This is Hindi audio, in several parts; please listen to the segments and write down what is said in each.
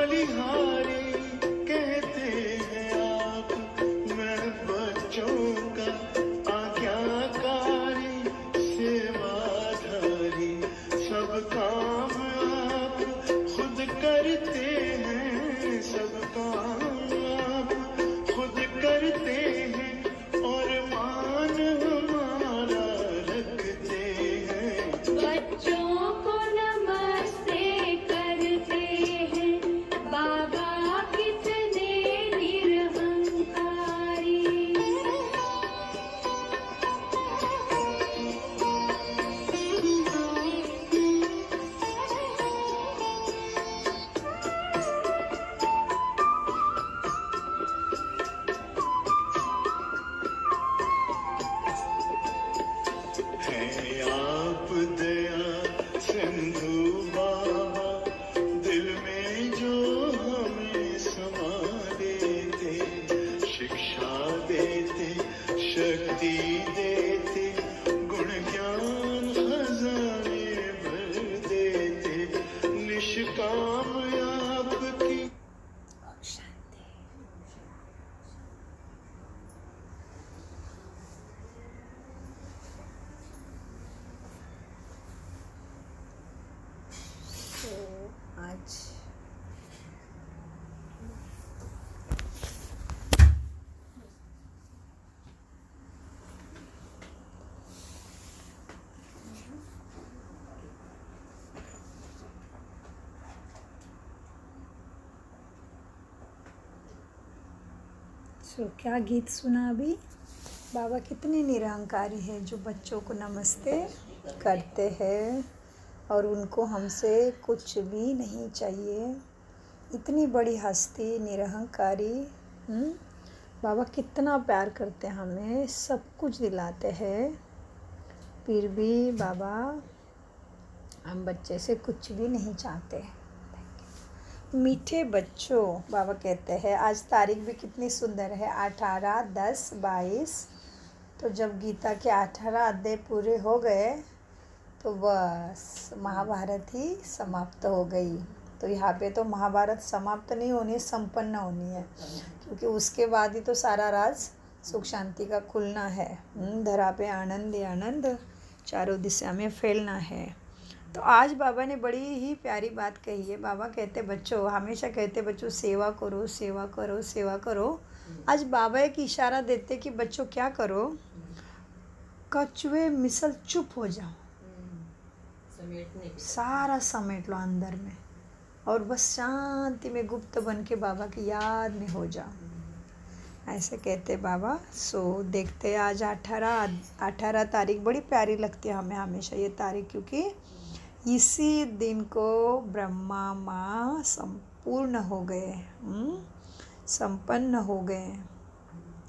बलिहारी कहते हैं आप, मैं बच्चों का आज्ञाकारी, सेवाधारी, सब काम आप खुद करते हैं, सब काम आप खुद करते हैं, और मान हमारा रखते हैं। बच्चों को नमस्ते करते हैं, बाबा कितने निरहंकारी। हैं आप दया सिंधु बाबा, दिल में जो हमें समा देते, शिक्षा देते, शक्ति देते, गुण ज्ञान खजाने भर देते, निष्काम आपकी आज क्या गीत सुना अभी। बाबा कितने निरहंकारी है, जो बच्चों को नमस्ते करते हैं और उनको हमसे कुछ भी नहीं चाहिए। इतनी बड़ी हस्ती निरहंकारी। बाबा कितना प्यार करते हैं, हमें सब कुछ दिलाते हैं, फिर भी बाबा हम बच्चे से कुछ भी नहीं चाहते। मीठे बच्चों, बाबा कहते हैं, आज तारीख भी कितनी सुंदर है, 18/10/22। तो जब गीता के 18 अध्याय पूरे हो गए तो बस महाभारत ही समाप्त हो गई। तो यहाँ पे तो महाभारत समाप्त नहीं होनी, संपन्न होनी है, क्योंकि उसके बाद ही तो सारा राज सुख शांति का खुलना है। धरा पे आनंद ही आनंद चारों दिशा में फैलना है। तो आज बाबा ने बड़ी ही प्यारी बात कही है। बाबा कहते बच्चों, हमेशा कहते बच्चों सेवा करो, सेवा करो, सेवा करो। आज बाबा एक इशारा देते कि बच्चों क्या करो, कछुए मिसल चुप हो जाओ, सारा समेट लो अंदर में, और बस शांति में गुप्त बन के बाबा की याद में हो जाओ, ऐसे कहते बाबा। सो देखते आज 18 तारीख बड़ी प्यारी लगती है हमें हमेशा ये तारीख, क्योंकि इसी दिन को ब्रह्मा माँ संपूर्ण हो गए, संपन्न हो गए।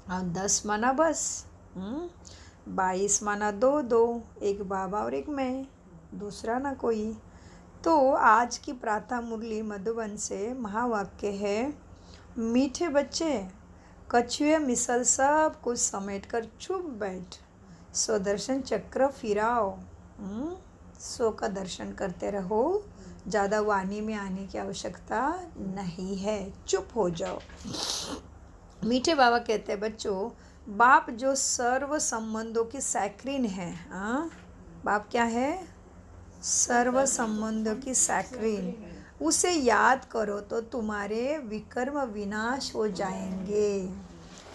और 10 माना बस, 22 माना 2, एक बाबा और एक मैं, दूसरा ना कोई। तो आज की प्रातः मुरली मधुबन से महावाक्य है, मीठे बच्चे कछुए मिसल सब कुछ समेट कर चुप बैठ, स्वदर्शन चक्र फिराओ। सो का दर्शन करते रहो, ज़्यादा वाणी में आने की आवश्यकता नहीं है, चुप हो जाओ। मीठे बाबा कहते हैं बच्चों, बाप जो सर्व संबंधों की सैक्रीन है। बाप क्या है? सर्व संबंधों की सैक्रीन। उसे याद करो तो तुम्हारे विकर्म विनाश हो जाएंगे।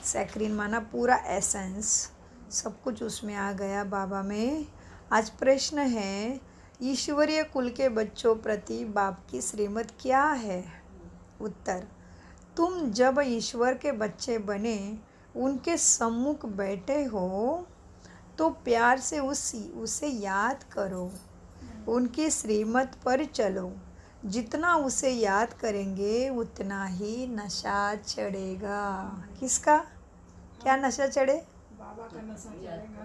सैक्रीन माना पूरा एसेंस, सब कुछ उसमें आ गया बाबा में। आज प्रश्न है, ईश्वरीय कुल के बच्चों प्रति बाप की श्रीमत क्या है? उत्तर, तुम जब ईश्वर के बच्चे बने, उनके सम्मुख बैठे हो तो प्यार से उसे याद करो, उनकी श्रीमत पर चलो। जितना उसे याद करेंगे उतना ही नशा चढ़ेगा। किसका? क्या नशा चढ़े? बाबा का नशा चढ़ेगा,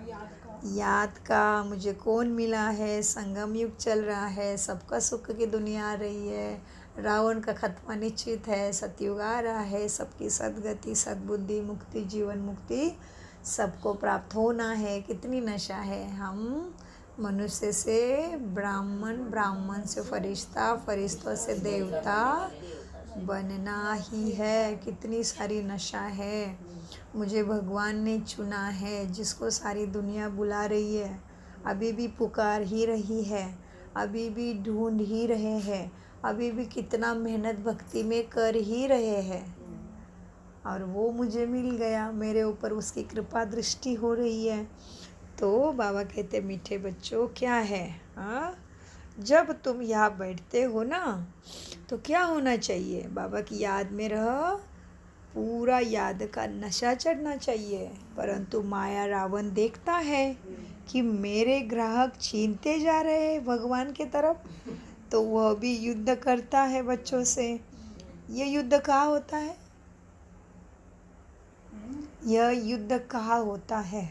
याद का। मुझे कौन मिला है, संगम युग चल रहा है, सबका सुख की दुनिया आ रही है, रावण का खत्मा निश्चित है, सतयुग आ रहा है, सबकी सद्गति, सद्बुद्धि, मुक्ति, जीवन मुक्ति सबको प्राप्त होना है। कितनी नशा है। हम मनुष्य से ब्राह्मण, ब्राह्मण से फरिश्ता, फरिश्तों से देवता, बनना ही है। कितनी सारी नशा है। मुझे भगवान ने चुना है, जिसको सारी दुनिया बुला रही है, अभी भी पुकार ही रही है, अभी भी ढूंढ ही रहे हैं, अभी भी कितना मेहनत भक्ति में कर ही रहे हैं, और वो मुझे मिल गया। मेरे ऊपर उसकी कृपा दृष्टि हो रही है। तो बाबा कहते, मीठे बच्चों, क्या है, हाँ, जब तुम यहाँ बैठते हो ना, तो क्या होना चाहिए? बाबा की याद में रहो, पूरा याद का नशा चढ़ना चाहिए। परंतु माया रावण देखता है कि मेरे ग्राहक छीनते जा रहे हैं भगवान के तरफ, तो वह भी युद्ध करता है बच्चों से। ये युद्ध कहाँ होता है? यह युद्ध कहाँ होता है?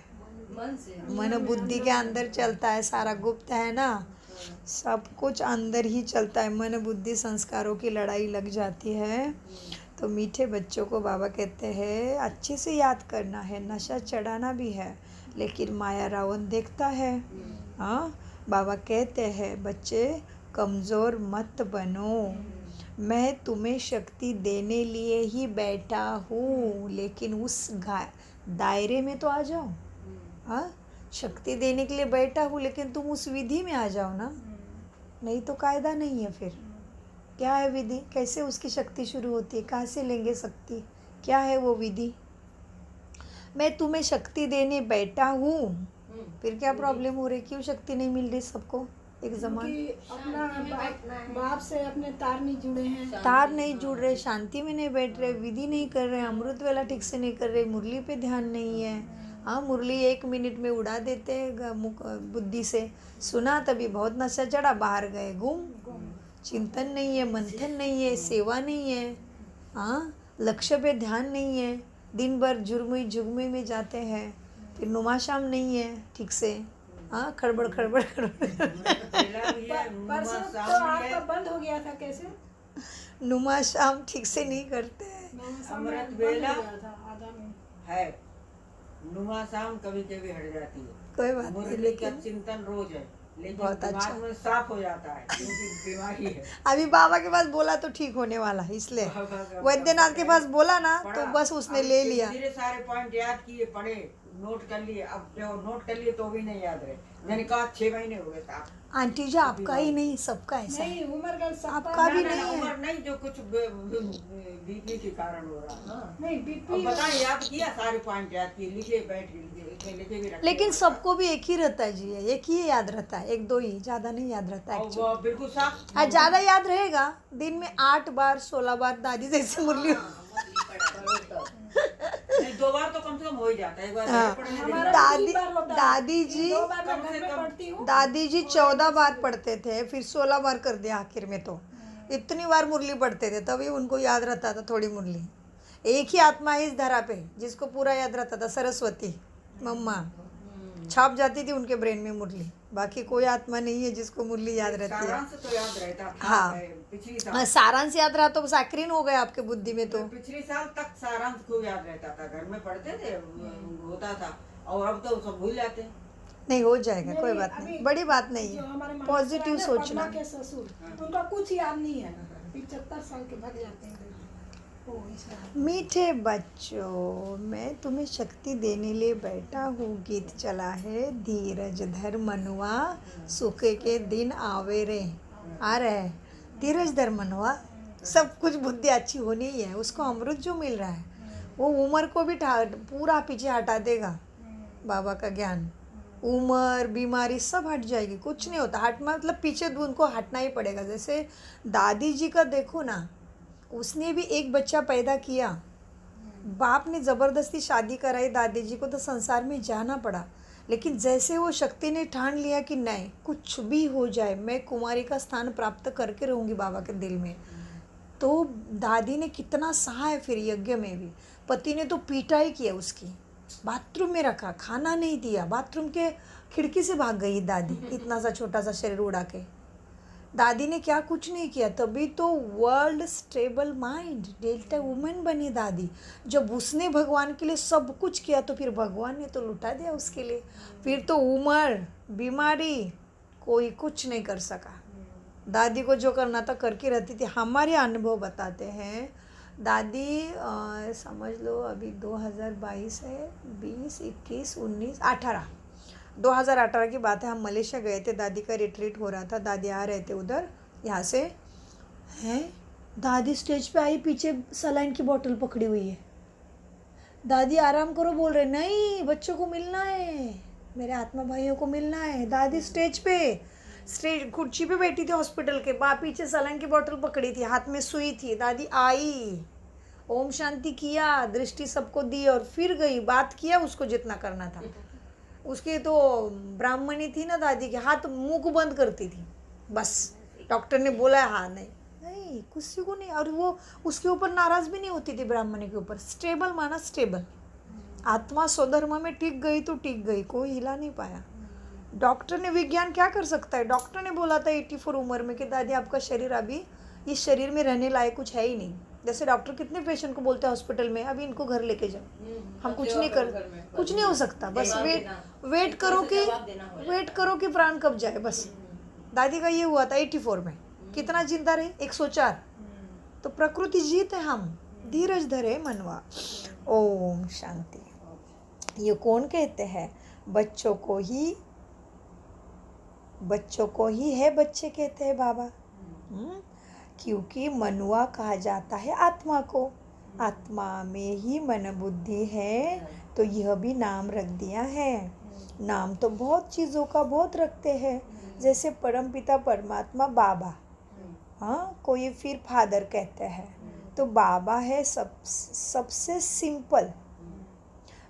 मन बुद्धि के अंदर चलता है। सारा गुप्त है ना, सब कुछ अंदर ही चलता है। मन बुद्धि संस्कारों की लड़ाई लग जाती है। तो मीठे बच्चों को बाबा कहते हैं, अच्छे से याद करना है, नशा चढ़ाना भी है, लेकिन माया रावण देखता है। हाँ, बाबा कहते हैं, बच्चे कमज़ोर मत बनो, मैं तुम्हें शक्ति देने लिए ही बैठा हूँ, लेकिन उस दायरे में तो आ जाओ। हाँ, शक्ति देने के लिए बैठा हूँ, लेकिन तुम उस विधि में आ जाओ ना, नहीं तो कायदा नहीं है। फिर क्या है विधि? कैसे उसकी शक्ति शुरू होती है? कहाँ से लेंगे शक्ति? क्या है वो विधि? मैं तुम्हें शक्ति देने बैठा हूँ, फिर क्या प्रॉब्लम हो रही? क्यों शक्ति नहीं मिल रही सबको एक जमान? क्योंकि अपना बाप से अपने तार नहीं जुड़े हैं। तार नहीं जुड़ रहे, शांति में नहीं बैठ रहे, विधि नहीं कर रहे, अमृत वेला ठीक से नहीं कर रहे, मुरली पे ध्यान नहीं है। हाँ, मुरली 1 मिनट में उड़ा देते हैं बुद्धि से। सुना तभी बहुत नशा चढ़ा, बाहर गए गुम। चिंतन नहीं है, मंथन नहीं है, सेवा नहीं है। हाँ, लक्ष्य पे ध्यान नहीं है, दिन भर जुर्मी झुगमी में जाते हैं, फिर नुमाशाम नहीं है ठीक से। हाँ, खड़बड़ खड़बड़ खड़बड़। परसों तो आपका बंद हो गया था, कैसे? नुमाशाम ठीक से नहीं करते हैं। अमृत वेला आधा में है, नुमा शाम कभी कभी हट जाती है। कोई बात नहीं, मुरली का लेकिन चिंतन रोज है, लेकिन बहुत अच्छा। दिमाग में साफ हो जाता है, क्योंकि बीमारी है। अभी बाबा के पास बोला तो ठीक होने वाला है, इसलिए वैद्यनाथ के पास बोला ना, तो पढ़ा, बस उसने अब ले लिया। धीरे सारे पॉइंट याद किए, पढ़े, नोट कर लिए। अब जो नोट कर लिए तो भी नहीं याद रहे। मैंने कहा 6 महीने हो गए साहब। आंटी जी, आपका ही नहीं, सबका ऐसा है। नहीं, उम्र का सबका आपका भी ना, नहीं है। उम्र नहीं, जो कुछ बीपी के कारण हो रहा है। हाँ। नहीं, अब बीपी बताएं, याद किया, सारे पॉइंट याद किए, लिखे, बैठ लिखे भी रखे। लेकिन सबको भी एक ही रहता है जी, एक ही याद रहता है, 1-2 ही, ज़्यादा नहीं याद रहता है और एक्चुअली। वो बिल्कुल साफ। ज़्यादा याद रहेगा, दिन में 8 बार 16 बार दादी जैसे मुरली। नहीं, 2 बार तो कम से कम हो ही जाता है। एक बार हाँ। पढ़ने हमारा देना। 3 बार होता है। दादी जी 2 बार मैं कम घर से में कम। पढ़ती हूँ। दादी जी 14 बार पढ़ते थे, फिर 16 बार कर दिया आखिर में। तो इतनी बार मुरली पढ़ते थे, तभी उनको याद रहता था थोड़ी मुरली। एक ही आत्मा है इस धरा पे जिसको पूरा याद रहता था, सरस्वती मम्मा। छाप जाती थी उनके ब्रेन में मुरली, बाकी कोई आत्मा नहीं है जिसको मुरली याद रहती है। सारांश तो याद रहता था। हाँ। पिछली हाँ, साल सारांश याद रहा तो साकरीन हो गए आपके बुद्धि में। तो पिछले साल तक सारांश खूब याद रहता था, घर में पढ़ते थे, होता था। और अब तो सब भूल जाते हैं। नहीं, हो जाएगा, कोई नहीं, बात अभी नहीं, बड़ी बात नहीं जो हमारे है, मामा पॉजिटिव ससुर है, सोचना। पद्मा के ससुर, उनका कुछ याद नहीं है। 75 साल के भग जाते हैं। ओ, ऐसा। मीठे बच्चों, मैं तुम्हें शक्ति देने लिए बैठा हूँ। गीत चला है, धीरज धर मनुआ, सुख के दिन आवे रे। आ रहा है, धीरज धर मनुआ। सब कुछ बुद्धि अच्छी होनी ही है, उसको अमृत जो मिल रहा है वो उम्र को भी पूरा पीछे हटा देगा। बाबा का ज्ञान, उम्र बीमारी सब हट जाएगी, कुछ नहीं होता। हट मतलब पीछे उनको हटना ही पड़ेगा। जैसे दादी जी का देखो ना, उसने भी एक बच्चा पैदा किया, बाप ने ज़बरदस्ती शादी कराई दादी जी को, तो संसार में जाना पड़ा। लेकिन जैसे वो शक्ति ने ठान लिया कि नहीं, कुछ भी हो जाए मैं कुमारी का स्थान प्राप्त करके रहूँगी बाबा के दिल में, तो दादी ने कितना सहा है। फिर यज्ञ में भी पति ने तो पीटा ही किया उसकी, बाथरूम में रखा, खाना नहीं दिया, बाथरूम के खिड़की से भाग गई दादी, इतना सा छोटा सा शरीर उड़ा के। दादी ने क्या कुछ नहीं किया, तभी तो world stable mind delta women बनी दादी। जब उसने भगवान के लिए सब कुछ किया तो फिर भगवान ने तो लुटा दिया उसके लिए। फिर तो उम्र बीमारी कोई कुछ नहीं कर सका। दादी को जो करना था करके रहती थी। हमारे अनुभव बताते हैं दादी समझ लो अभी 2022 है, 20, 21, 19, 18, 2018 की बात है। हम मलेशिया गए थे, दादी का रिट्रीट हो रहा था, दादी आ रहे थे उधर यहाँ से हैं। दादी स्टेज पे आई, पीछे सलाइन की बोतल पकड़ी हुई है। दादी आराम करो बोल रहे, नहीं बच्चों को मिलना है, मेरे आत्मा भाइयों को मिलना है। दादी स्टेज कुर्सी पे बैठी थी हॉस्पिटल के, पीछे सलाइन की बोतल पकड़ी थी, हाथ में सुई थी। दादी आई, ओम शांति किया, दृष्टि सबको दी और फिर गई। बात किया उसको जितना करना था। उसकी तो ब्राह्मणी थी ना दादी के, हाथ मुंह को बंद करती थी बस। डॉक्टर ने बोला हाँ नहीं किसी को नहीं। और वो उसके ऊपर नाराज भी नहीं होती थी ब्राह्मणी के ऊपर। स्टेबल माना स्टेबल। आत्मा स्वधर्म में टिक गई तो टिक गई, कोई हिला नहीं पाया। डॉक्टर ने, विज्ञान क्या कर सकता है। डॉक्टर ने बोला था 84 उम्र में कि दादी आपका शरीर अभी इस शरीर में रहने लायक कुछ है ही नहीं। जैसे डॉक्टर कितने पेशेंट को बोलते हैं हॉस्पिटल में अभी इनको घर लेके जाओ, हम कुछ नहीं हो सकता, बस वेट करो कि प्राण कब जाए बस। दादी का ये हुआ था 84 में। कितना जिंदा रहे, 104। तो प्रकृति जीत है, हम धीरज धरे मनवा। ओम शांति। ये कौन कहते हैं, बच्चों को ही है बच्चे कहते हैं बाबा। क्योंकि मनुआ कहा जाता है आत्मा को। आत्मा में ही मन बुद्धि है, तो यह भी नाम रख दिया है। नाम तो बहुत चीज़ों का बहुत रखते हैं, जैसे परमपिता परमात्मा बाबा, हाँ, कोई फिर फादर कहते हैं, तो बाबा है सबसे सिंपल।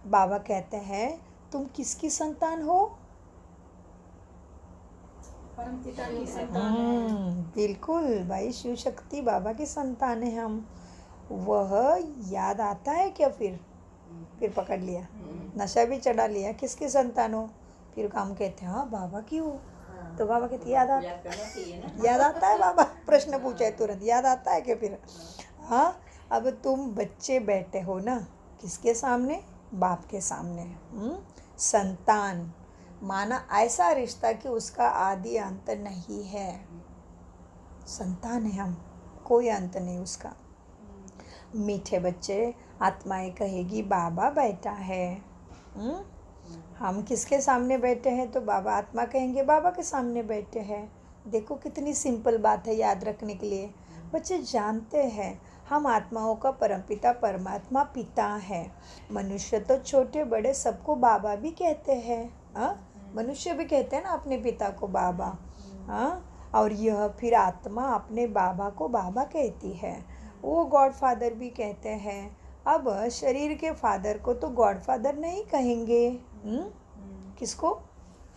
बाबा कहते हैं तुम किसकी संतान हो? परमपिता की संतान है। बिल्कुल भाई, शिव शक्ति बाबा की संतान है हम। वह याद आता है क्या? फिर पकड़ लिया, नशा भी चढ़ा लिया, किसकी संतान हो? फिर काम कहते हैं हाँ बाबा की हो। तो बाबा कहते याद आता है बाबा? प्रश्न पूछा है तुरंत, याद आता है क्या फिर? हाँ, अब तुम बच्चे बैठे हो ना, किसके सामने? बाप के सामने। संतान माना ऐसा रिश्ता कि उसका आदि अंत नहीं है। संतान है हम, कोई अंत नहीं उसका। मीठे बच्चे, आत्माएं कहेगी बाबा बैठा है। हम किसके सामने बैठे हैं? तो बाबा, आत्मा कहेंगे बाबा के सामने बैठे हैं। देखो कितनी सिंपल बात है याद रखने के लिए। बच्चे जानते हैं हम आत्माओं का परमपिता परमात्मा पिता है। मनुष्य तो छोटे बड़े सबको बाबा भी कहते हैं। मनुष्य भी कहते हैं ना अपने पिता को बाबा। और यह फिर आत्मा अपने बाबा को बाबा कहती है। वो गॉड फादर भी कहते हैं। अब शरीर के फादर को तो गॉड फादर नहीं कहेंगे। किसको?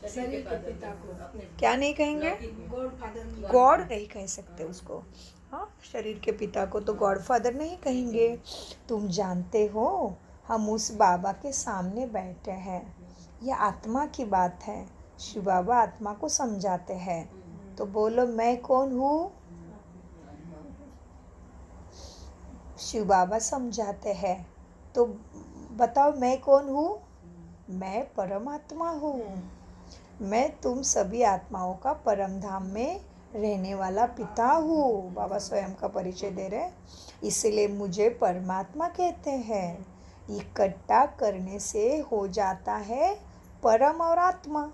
शरीर के पिता को क्या नहीं कहेंगे? God father. गॉड नहीं कह सकते उसको। हाँ, शरीर के पिता को तो गॉड फादर नहीं कहेंगे। तुम जानते हो हम उस बाबा के सामने बैठे हैं। यह आत्मा की बात है। शिव बाबा आत्मा को समझाते हैं। तो बोलो मैं कौन हूँ? शिव बाबा समझाते हैं। तो बताओ मैं कौन हूँ? मैं परमात्मा हूँ। मैं तुम सभी आत्माओं का परम धाम में रहने वाला पिता हूँ। बाबा स्वयं का परिचय दे रहे, इसलिए मुझे परमात्मा कहते हैं। इकट्ठा करने से हो जाता है परम और आत्मा।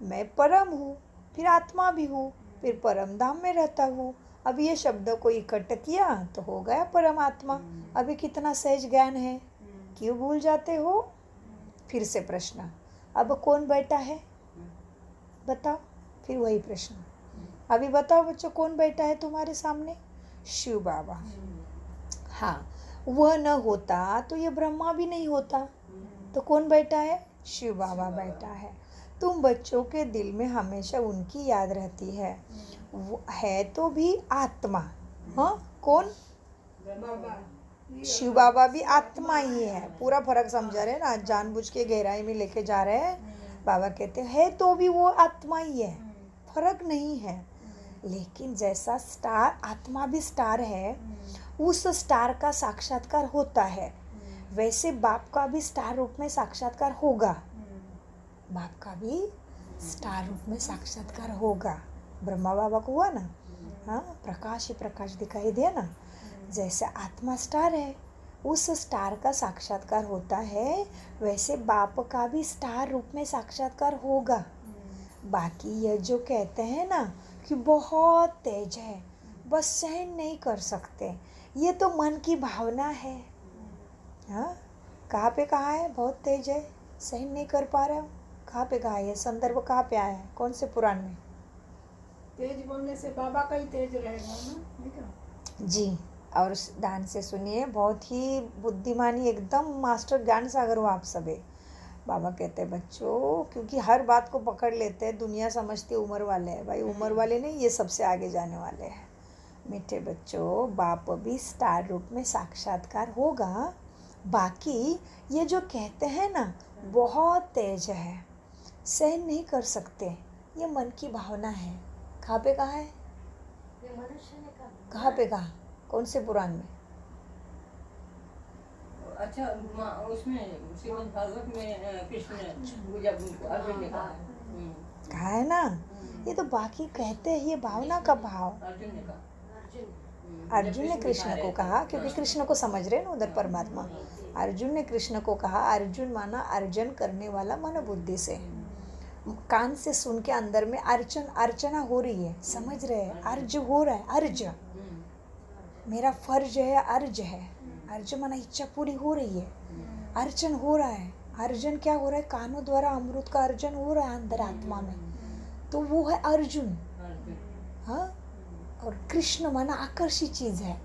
मैं परम हूँ, फिर आत्मा भी हूँ, फिर परम धाम में रहता हूँ। अब ये शब्दों को इकट्ठा किया तो हो गया परमात्मा। अभी कितना सहज ज्ञान है, क्यों भूल जाते हो? फिर से प्रश्न, अब कौन बैठा है बताओ? फिर वही प्रश्न, अभी बताओ बच्चों कौन बैठा है तुम्हारे सामने? शिव बाबा। हाँ, वह न होता तो ये ब्रह्मा भी नहीं होता। तो कौन बैठा है? शिव बाबा बैठा है। तुम बच्चों के दिल में हमेशा उनकी याद रहती है। वो है तो भी आत्मा। हाँ, कौन? बाबा। शिव बाबा भी आत्मा ही है। पूरा फर्क समझा रहे ना, जानबूझ के गहराई में लेके जा रहे हैं। बाबा कहते हैं तो भी वो आत्मा ही है, फर्क नहीं है। लेकिन जैसा स्टार, आत्मा भी स्टार है, उस स्टार का साक्षात्कार होता है, वैसे बाप का भी स्टार रूप में साक्षात्कार होगा। बाप का भी स्टार रूप में साक्षात्कार होगा। ब्रह्मा बाबा को हुआ ना, हाँ, प्रकाश ही प्रकाश दिखाई दिया ना। जैसे आत्मा स्टार है, उस स्टार का साक्षात्कार होता है, वैसे बाप का भी स्टार रूप में साक्षात्कार होगा। बाकी ये जो कहते हैं ना कि बहुत तेज है, बस सहन नहीं कर सकते, ये तो मन की भावना है। हाँ, कहाँ पे कहा है बहुत तेज है, सहन नहीं कर पा रहे हो? कहाँ पे कहा है? ये संदर्भ कहाँ पे आया है? कौन से पुराण में? तेज बोलने से बाबा का ही तेज रहेगा ना, देखो। जी, और ध्यान से सुनिए, बहुत ही बुद्धिमानी, एकदम मास्टर ज्ञान सागर हो आप सभी। बाबा कहते हैं बच्चों, क्योंकि हर बात को पकड़ लेते हैं, दुनिया समझती उम्र वाले हैं। भाई उम्र वाले नहीं, ये सबसे आगे जाने वाले हैं। मीठे बच्चों, बाप भी स्टार रूप में साक्षात्कार होगा। बाकी ये जो कहते हैं ना बहुत तेज है, सहन नहीं कर सकते, ये मन की भावना है। कहाँ पे कहा है? कहाँ पे कहा? कौन से पुराण में? अच्छा, उसमें श्रीमद् भागवत में कृष्ण जब अर्जुन ने कहा कहा है ना। ये तो बाकी कहते हैं, ये भावना का भाव। अर्जुन ने कहा, अर्जुन ने कृष्ण को कहा, क्योंकि कृष्ण को समझ रहे हैं ना उधर परमात्मा। अर्जुन ने कृष्ण को कहा, अर्जुन माना अर्जन करने वाला मन बुद्धि से, कान से सुन के अंदर में अर्चना हो रही है, समझ रहे हैं, अर्ज हो रहा है, अर्ज मेरा फर्ज है, अर्ज है, अर्ज माना इच्छा पूरी हो रही है, अर्चन हो रहा है। अर्जन क्या हो रहा है? कानों द्वारा अमृत का अर्जन हो रहा है अंदर आत्मा में, तो वो है अर्जुन। हाँ, और कृष्ण माना आकर्षित चीज है,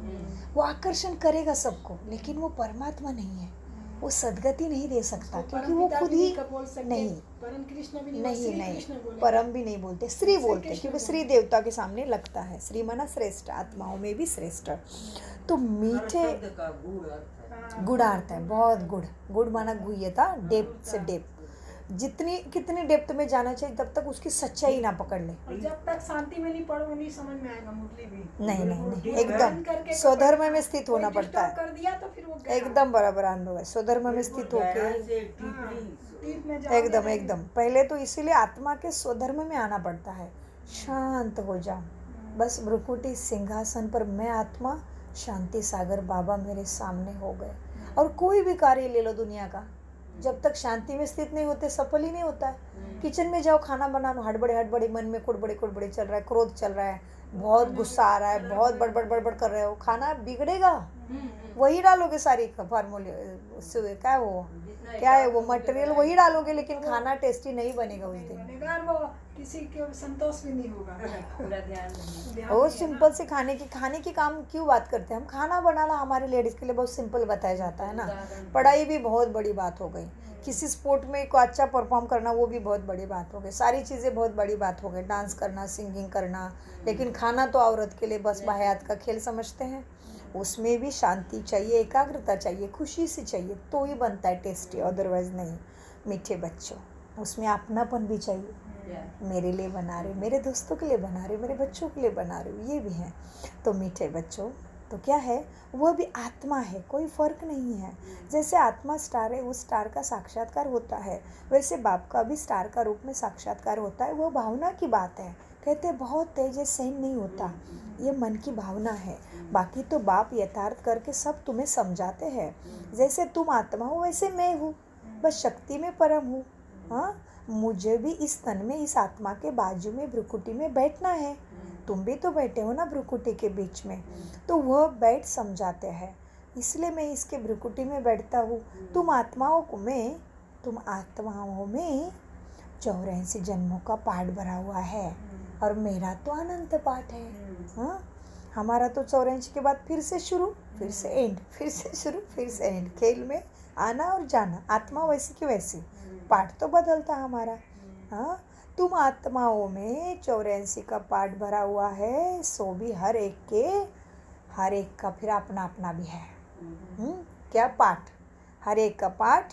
वो आकर्षण करेगा सबको, लेकिन वो परमात्मा नहीं है, वो सदगति नहीं दे सकता, क्योंकि वो खुद ही नहीं, परम कृष्ण भी नहीं, परम भी नहीं बोलते, श्री बोलते, क्योंकि श्री देवता के सामने लगता है। श्री माना श्रेष्ठ, आत्माओं में भी श्रेष्ठ। तो मीठे गुणार्थ है, बहुत गुड़ माना गुह्यता, डेप्थ से डेप्थ, जितनी कितनी डेप्थ में जाना चाहिए तब तक उसकी सच्चाई ना पकड़ ले। और जब तक शांति में नहीं पढ़ोगे नहीं समझ में आएगा मुरली भी। नहीं, एकदम स्वधर्म में स्थित होना पड़ता है, कर दिया तो फिर वो एकदम बराबर अनुभव है। स्वधर्म में स्थित होके एकदम पहले तो इसीलिए आत्मा के स्वधर्म में आना पड़ता है। शांत हो जाओ, बस भ्रुकुटी सिंहासन पर मैं आत्मा, शांति सागर बाबा मेरे सामने हो गए। और कोई भी कार्य ले लो दुनिया का, जब तक शांति में स्थित नहीं होते सफल ही नहीं होता है। किचन में जाओ, खाना बनाना, हड़बड़े मन में कुड़बड़े चल रहा है, क्रोध चल रहा है, बहुत गुस्सा आ रहा है, बहुत बड़बड़ कर रहे हो, खाना बिगड़ेगा। वही डालोगे सारी फार्मूले, क्या है वो मटेरियल वही डालोगे, लेकिन खाना टेस्टी नहीं बनेगा उस दिन। वो किसी के संतोष भी नहीं होगा। वो सिंपल से खाने की काम क्यों बात करते हैं हम? खाना बनाना हमारे लेडीज के लिए बहुत सिंपल बताया जाता है ना। पढ़ाई भी बहुत बड़ी बात हो गई, किसी स्पोर्ट में को अच्छा परफॉर्म करना वो भी बहुत बड़ी बात हो गई, सारी चीज़ें बहुत बड़ी बात हो गई, डांस करना, सिंगिंग करना। लेकिन खाना तो औरत के लिए बस बाहयात का खेल समझते हैं। उसमें भी शांति चाहिए, एकाग्रता चाहिए, खुशी से चाहिए, तो ही बनता है टेस्टी, अदरवाइज नहीं। मीठे बच्चों, उसमें अपनापन भी चाहिए। मेरे लिए बना रहे, मेरे दोस्तों के लिए बना रहे, मेरे बच्चों के लिए बना रहे, ये भी है। तो मीठे बच्चों, तो क्या है, वह भी आत्मा है, कोई फर्क नहीं है। जैसे आत्मा स्टार है, उस स्टार का साक्षात्कार होता है, वैसे बाप का भी स्टार का रूप में साक्षात्कार होता है। वो भावना की बात है, कहते हैं बहुत तेज सहन नहीं होता, ये मन की भावना है। बाकी तो बाप यथार्थ करके सब तुम्हें समझाते हैं। जैसे तुम आत्मा हो वैसे मैं हूँ, बस शक्ति में परम हूँ। हाँ, मुझे भी इस तन में, इस आत्मा के बाजू में भ्रुकुटी में बैठना है। तुम भी तो बैठे हो ना भ्रुकुटी के बीच में, तो वह बैठ समझाते हैं, इसलिए मैं इसके भ्रुकुटी में बैठता हूँ। तुम आत्माओं में 84 जन्मों का पाठ भरा हुआ है, और मेरा तो अनंत पाठ है। हाँ, हमारा तो 84 के बाद फिर से शुरू, फिर से एंड, फिर से शुरू, फिर से एंड, खेल में आना और जाना। आत्मा वैसी की वैसी, पाठ तो बदलता हमारा। हाँ, तुम आत्माओं में 84 का पाठ भरा हुआ है, सो भी हर एक का फिर अपना अपना भी है। क्या पाठ? हर एक का पाठ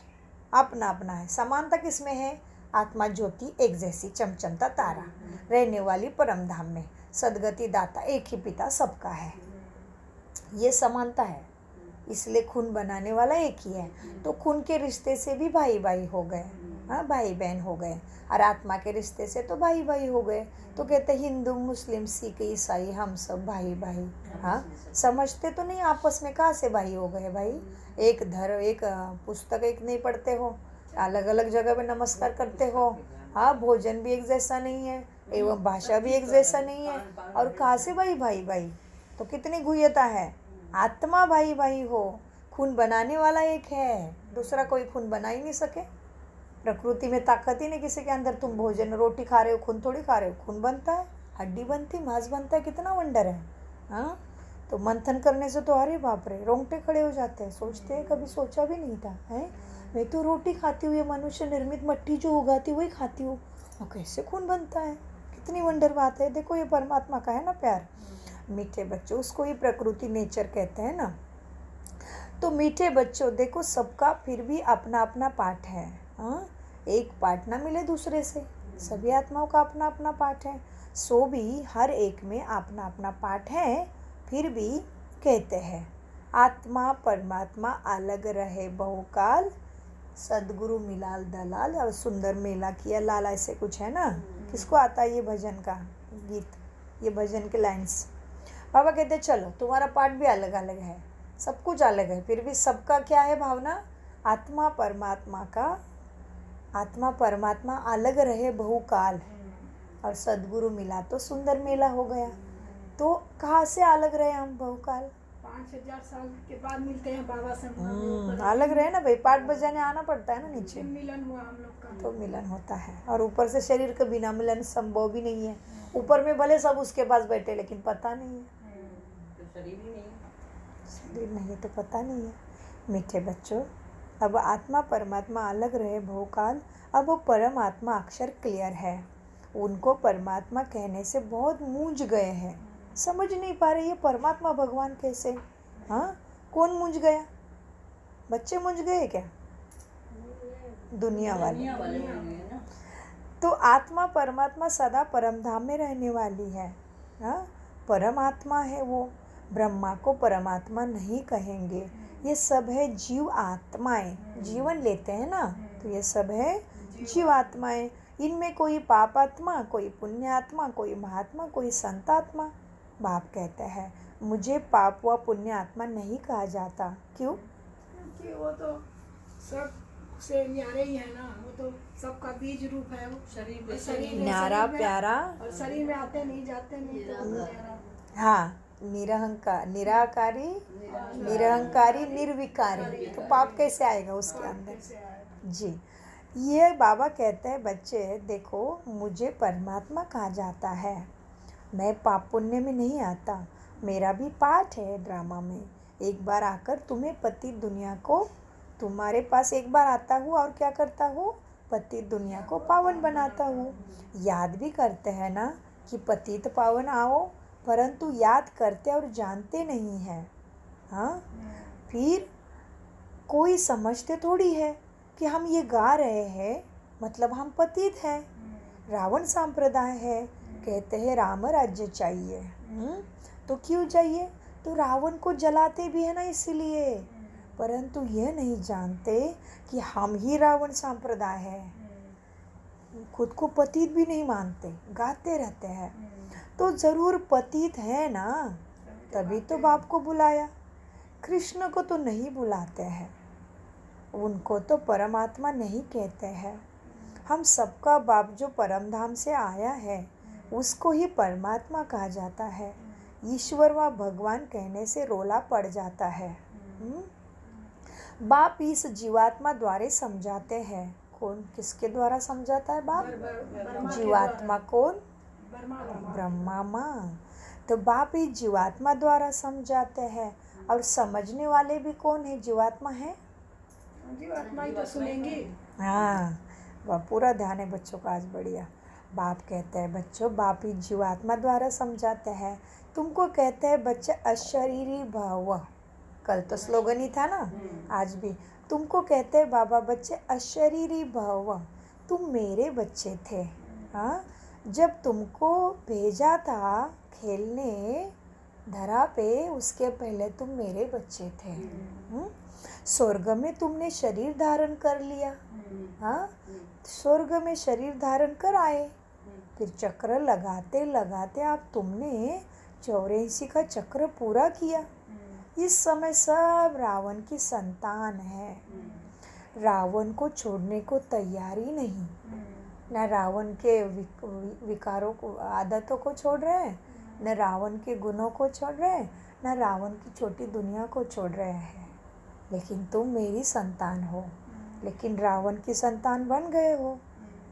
अपना अपना है। समानता किसमें है? आत्मा ज्योति एक जैसी, चमचमता तारा, रहने वाली परम धाम में, सदगति दाता एक ही पिता सबका है। ये समानता है, इसलिए खून बनाने वाला एक ही है। तो खून के रिश्ते से भी भाई भाई हो गए। हाँ, भाई बहन हो गए। और आत्मा के रिश्ते से तो भाई भाई हो गए। तो कहते हिंदू मुस्लिम सिख ईसाई हम सब भाई भाई। हाँ, समझते तो नहीं आपस में, कहाँ से भाई हो गए भाई? एक पुस्तक एक नहीं पढ़ते हो, अलग अलग जगह पे नमस्कार करते हो। हाँ, भोजन भी एक जैसा नहीं है, एवं भाषा भी एक जैसा नहीं है, और कहाँ से भाई भाई भाई? तो कितनी गुह्यता है। आत्मा भाई भाई हो, खून बनाने वाला एक है, दूसरा कोई खून बना ही नहीं सके। प्रकृति में ताकत ही नहीं किसी के अंदर। तुम भोजन रोटी खा रहे हो, खून थोड़ी खा रहे हो। खून बनता है, हड्डी बनती, मांस बनता है, कितना वंडर है। हाँ, तो मंथन करने से तो अरे बाप रे, रोंगटे खड़े हो जाते हैं। सोचते हैं कभी सोचा भी नहीं था है, मैं तो रोटी खाती हूँ, ये मनुष्य निर्मित मट्टी जो उगाती वही खाती हूँ, और कैसे खून बनता है? कितनी वंडर बात है। देखो, ये परमात्मा का है ना प्यार। मीठे बच्चों, उसको ही प्रकृति नेचर कहते हैं ना। तो मीठे बच्चों देखो, सबका फिर भी अपना अपना पाठ है। हाँ, एक पाठ ना मिले दूसरे से, सभी आत्माओं का अपना अपना पाठ है। सो भी हर एक में अपना अपना पाठ है। फिर भी कहते हैं आत्मा परमात्मा अलग रहे बहुकाल, सदगुरु मिलाल दलाल, और सुंदर मेला किया लाल, ऐसे कुछ है ना। किसको आता है ये भजन का गीत, ये भजन के लाइन्स? बाबा कहते चलो, तुम्हारा पाठ भी अलग अलग है, सब कुछ अलग है, फिर भी सबका क्या है भावना? आत्मा परमात्मा अलग रहे बहुकाल, और सदगुरु मिला तो सुंदर मेला हो गया। तो कहाँ से अलग रहे हम बहुकाल? 5000 साल के बाद मिलते हैं बाबा से। अलग रहे ना भाई, पाठ बजाने आना पड़ता है ना नीचे, मिलन हुआ हम लोग का। तो मिलन होता है। और ऊपर से शरीर के बिना मिलन संभव भी नहीं है। ऊपर में भले सब उसके पास बैठे, लेकिन पता नहीं है, शरीर नहीं तो पता नहीं है। मीठे बच्चों, अब आत्मा परमात्मा अलग रहे बहुकाल, अब वो परमात्मा अक्षर क्लियर है। उनको परमात्मा कहने से बहुत मूंझ गए हैं, समझ नहीं पा रहे ये परमात्मा भगवान कैसे। हाँ, कौन मूंझ गया? बच्चे मूंझ गए क्या? दुनिया वाले। तो आत्मा परमात्मा सदा परमधाम में रहने वाली है। हाँ, परमात्मा है वो। ब्रह्मा को परमात्मा नहीं कहेंगे। ये सब है जीव आत्माएं, जीवन लेते हैं ना, तो ये सब है जीव आत्माएं। इनमें कोई पाप आत्मा, कोई पुण्य आत्मा, कोई महात्मा, कोई संत आत्मा। बाप कहते हैं मुझे पाप व पुण्य आत्मा नहीं कहा जाता। क्यों? क्योंकि वो तो सब से न्यारे ही है ना, वो तो सबका बीज रूप है। वो शरीर है, न्यारा शरीर में- प्यारा। और शरीर में आते नहीं जाते नहीं, तो न्यारा। हाँ, निराकारी, निरहंकारी, निर्विकारी। तो पाप कैसे आएगा उसके अंदर? कैसे आएगा? जी, ये बाबा कहते हैं बच्चे देखो, मुझे परमात्मा कहा जाता है, मैं पाप पुण्य में नहीं आता। मेरा भी पाठ है ड्रामा में। एक बार आकर तुम्हें पतित दुनिया को, तुम्हारे पास एक बार आता हूँ और क्या करता हूँ? पतित दुनिया को पावन बनाता हूँ। याद भी करते हैं ना कि पतित पावन आओ, परंतु याद करते और जानते नहीं हैं। हाँ, फिर कोई समझते थोड़ी है कि हम ये गा रहे हैं मतलब हम पतित हैं। रावण संप्रदाय है, कहते हैं राम राज्य चाहिए। तो क्यों चाहिए? तो रावण को जलाते भी है ना इसलिए, परंतु यह नहीं जानते कि हम ही रावण संप्रदाय है। खुद को पतित भी नहीं मानते, गाते रहते हैं। तो जरूर पतित है ना, तभी तो बाप को बुलाया। कृष्ण को तो नहीं बुलाते हैं, उनको तो परमात्मा नहीं कहते हैं। हम सबका बाप जो परमधाम से आया है उसको ही परमात्मा कहा जाता है। ईश्वर व भगवान कहने से रोला पड़ जाता है। बाप इस जीवात्मा द्वारा समझाते हैं। कौन किसके द्वारा समझाता है बाप? जीवात्मा कौन? ब्रह्मा माँ। तो बाप इस जीवात्मा द्वारा समझाते हैं, और समझने वाले भी कौन है? जीवात्मा है। जीवात्मा ही तो सुनेंगे। हाँ, वह पूरा ध्यान है बच्चों का आज, बढ़िया। बाप कहते हैं बच्चों, बाप ही जीवात्मा द्वारा समझाते हैं। तुमको कहते हैं बच्चे अशरीरी भव, कल तो स्लोगन ही था ना, आज भी तुमको कहते हैं बाबा बच्चे अशरीरी भव, तुम मेरे बच्चे थे। हाँ, जब तुमको भेजा था खेलने धरा पे उसके पहले तुम मेरे बच्चे थे। स्वर्ग में तुमने शरीर धारण कर लिया, हाँ, स्वर्ग में शरीर धारण कर आए, फिर चक्र लगाते लगाते आप तुमने 84 का चक्र पूरा किया। इस समय सब रावण की संतान है, रावण को छोड़ने को तैयारी नहीं, न रावण के विकारों को, आदतों को छोड़ रहे हैं, न रावण के गुणों को छोड़ रहे हैं, न रावण की छोटी दुनिया को छोड़ रहे हैं। लेकिन तुम मेरी संतान हो, लेकिन रावण की संतान बन गए हो।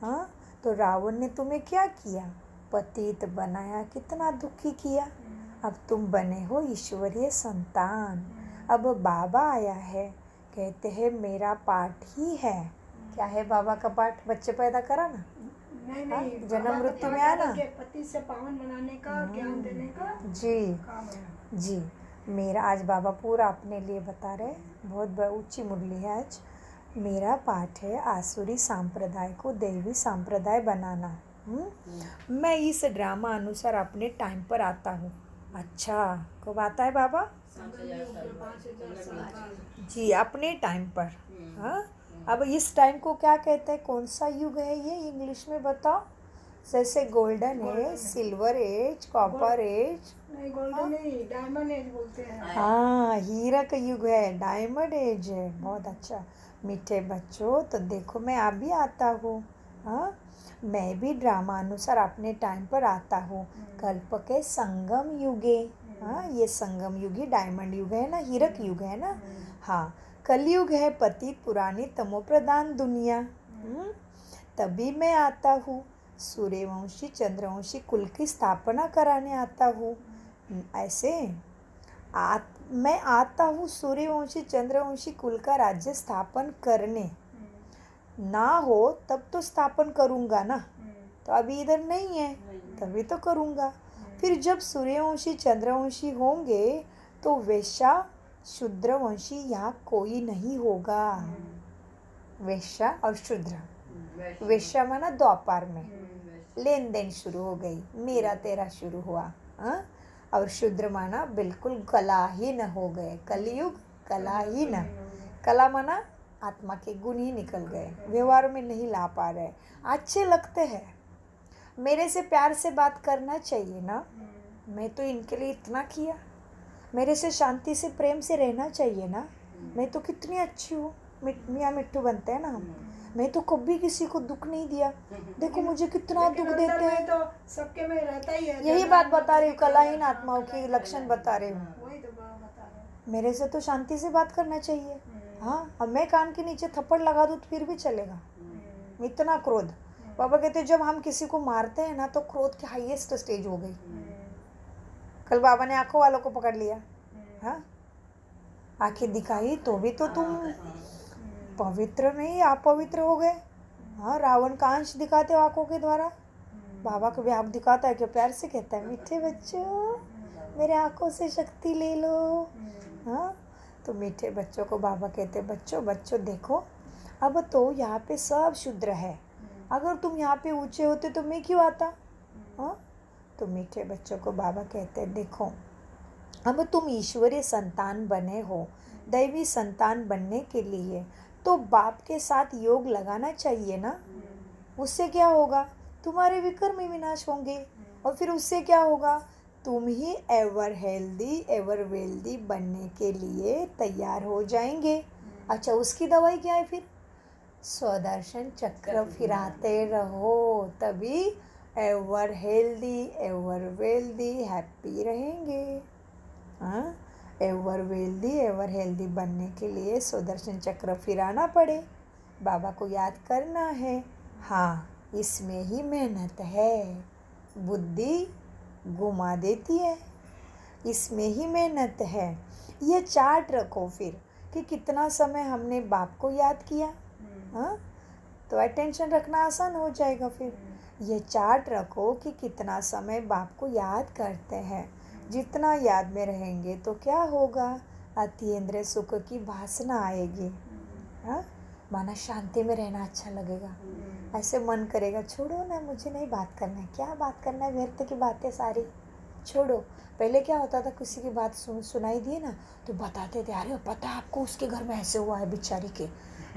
हाँ, तो रावण ने तुम्हें क्या किया? पतित बनाया, कितना दुखी किया। अब तुम बने हो ईश्वरीय संतान। अब बाबा आया है, कहते हैं मेरा पाठ ही है। क्या है बाबा का पाठ? बच्चे पैदा करा ना, नहीं जन्म मृत्यु में आया ना, पति से पावन बनाने का, ज्ञान देने का जी काम है। जी। मेरा आज बाबा पूरा अपने लिए बता रहे, बहुत ऊंची मुरली है आज। मेरा पाठ है आसुरी संप्रदाय को दैवी संप्रदाय बनाना। मैं इस ड्रामा अनुसार अपने टाइम पर आता हूँ। अच्छा, कब आता है बाबा? 5,000 साल बाद। जी, अपने टाइम पर। हाँ, अब इस टाइम को क्या कहते हैं? कौन सा युग है ये? इंग्लिश में बताओ। जैसे golden age, silver age, copper age. नहीं, गोल्डन नहीं, डायमंड एज बोलते हैं। हाँ, हीरा का युग है, डायमंड एज है। बहुत अच्छा। मीठे बच्चों, तो देखो मैं अभी आता हूँ। हाँ, मैं भी ड्रामा अनुसार अपने टाइम पर आता हूँ। कल्प के संगम युगे। हाँ, ये संगम युग ही डायमंड युग है ना, हीरक युग है ना। हाँ, कलयुग है पतित पुरानी तमोप्रधान दुनिया। तभी मैं आता हूँ। सूर्यवंशी चंद्रवंशी कुल की स्थापना कराने आता हूँ। ऐसे मैं आता हूँ सूर्यवंशी चंद्रवंशी कुल का राज्य स्थापन करने। ना हो तब तो स्थापन करूँगा ना, तो अभी इधर नहीं है, तभी तो करूँगा। फिर जब सूर्यवंशी चंद्रवंशी होंगे तो वैश्या शूद्रवंशी यहाँ कोई नहीं होगा। वैश्या और शूद्र, वैश्या माना द्वापर में लेन देन शुरू हो गई, मेरा तेरा शुरू हुआ। हाँ, और शूद्र माना बिल्कुल कलाहीन हो गए। कलयुग कलाहीन, कला माना आत्मा के गुण ही निकल गए, व्यवहार में नहीं ला पा रहे। अच्छे लगते हैं, मेरे से प्यार से बात करना चाहिए ना, मैं तो इनके लिए इतना किया। मेरे से शांति से प्रेम से रहना चाहिए ना, मैं तो कितनी अच्छी हूँ। मियाँ मिट्टू बनते हैं ना हम। मैं तो कभी किसी को दुख नहीं दिया, देखो मुझे कितना दुख देते हैं। तो सबके में रहता ही है। यही बात बता रही हूँ, कलाहीन आत्माओं की लक्षण बता रही हूँ। वही तो बता रहे हैं। मेरे से तो शांति से बात करना चाहिए। हाँ, अब मैं कान के नीचे थप्पड़ लगा दूँ तो फिर भी चलेगा। इतना क्रोध। बाबा कहते जब हम किसी को मारते हैं ना तो क्रोध की हाईएस्ट स्टेज हो गई। कल बाबा ने आंखों वालों को पकड़ लिया। हाँ, आंखें दिखाई तो भी तो तुम पवित्र नहीं, अपवित्र हो गए। हाँ, रावण का अंश दिखाते हो आंखों के द्वारा। बाबा को भी आप दिखाता है कि प्यार से कहता है मीठे बच्चों मेरे आंखों से शक्ति ले लो। हाँ, तो मीठे बच्चों को बाबा कहते बच्चों बच्चों देखो, अब तो यहाँ पे सब शुद्र है। अगर तुम यहाँ पे ऊंचे होते तो मैं क्यों आता? हाँ, तो मीठे बच्चों को बाबा कहते देखो, अब तुम ईश्वरीय संतान बने हो। दैवी संतान बनने के लिए तो बाप के साथ योग लगाना चाहिए ना। उससे क्या होगा? तुम्हारे विकर्म विनाश होंगे, और फिर उससे क्या होगा? तुम he ever healthy ever wealthy बनने के लिए तैयार हो जाएंगे। अच्छा, उसकी दवाई क्या है फिर? स्वदर्शन चक्र फिराते रहो, तभी ever healthy ever wealthy happy रहेंगे। हाँ, एवर वेल्दी एवर हेल्दी बनने के लिए स्वदर्शन चक्र फिराना पड़े, बाबा को याद करना है। हाँ, इसमें ही मेहनत है, बुद्धि घुमा देती है, इसमें ही मेहनत है। ये चार्ट रखो फिर कि कितना समय हमने बाप को याद किया। हाँ, तो अटेंशन रखना आसान हो जाएगा। फिर ये चार्ट रखो कि कितना समय बाप को याद करते हैं। जितना याद में रहेंगे तो क्या होगा? अतीन्द्रिय सुख की वासना आएगी। हाँ, माना शांति में रहना अच्छा लगेगा। ऐसे मन करेगा छोड़ो ना, मुझे नहीं बात करना है, क्या बात करना है, व्यर्थ की बातें सारी। छोड़ो। पहले क्या होता था, किसी की बात सुनाई दिए ना तो बताते थे, अरे पता है आपको उसके घर में ऐसे हुआ है बेचारी के।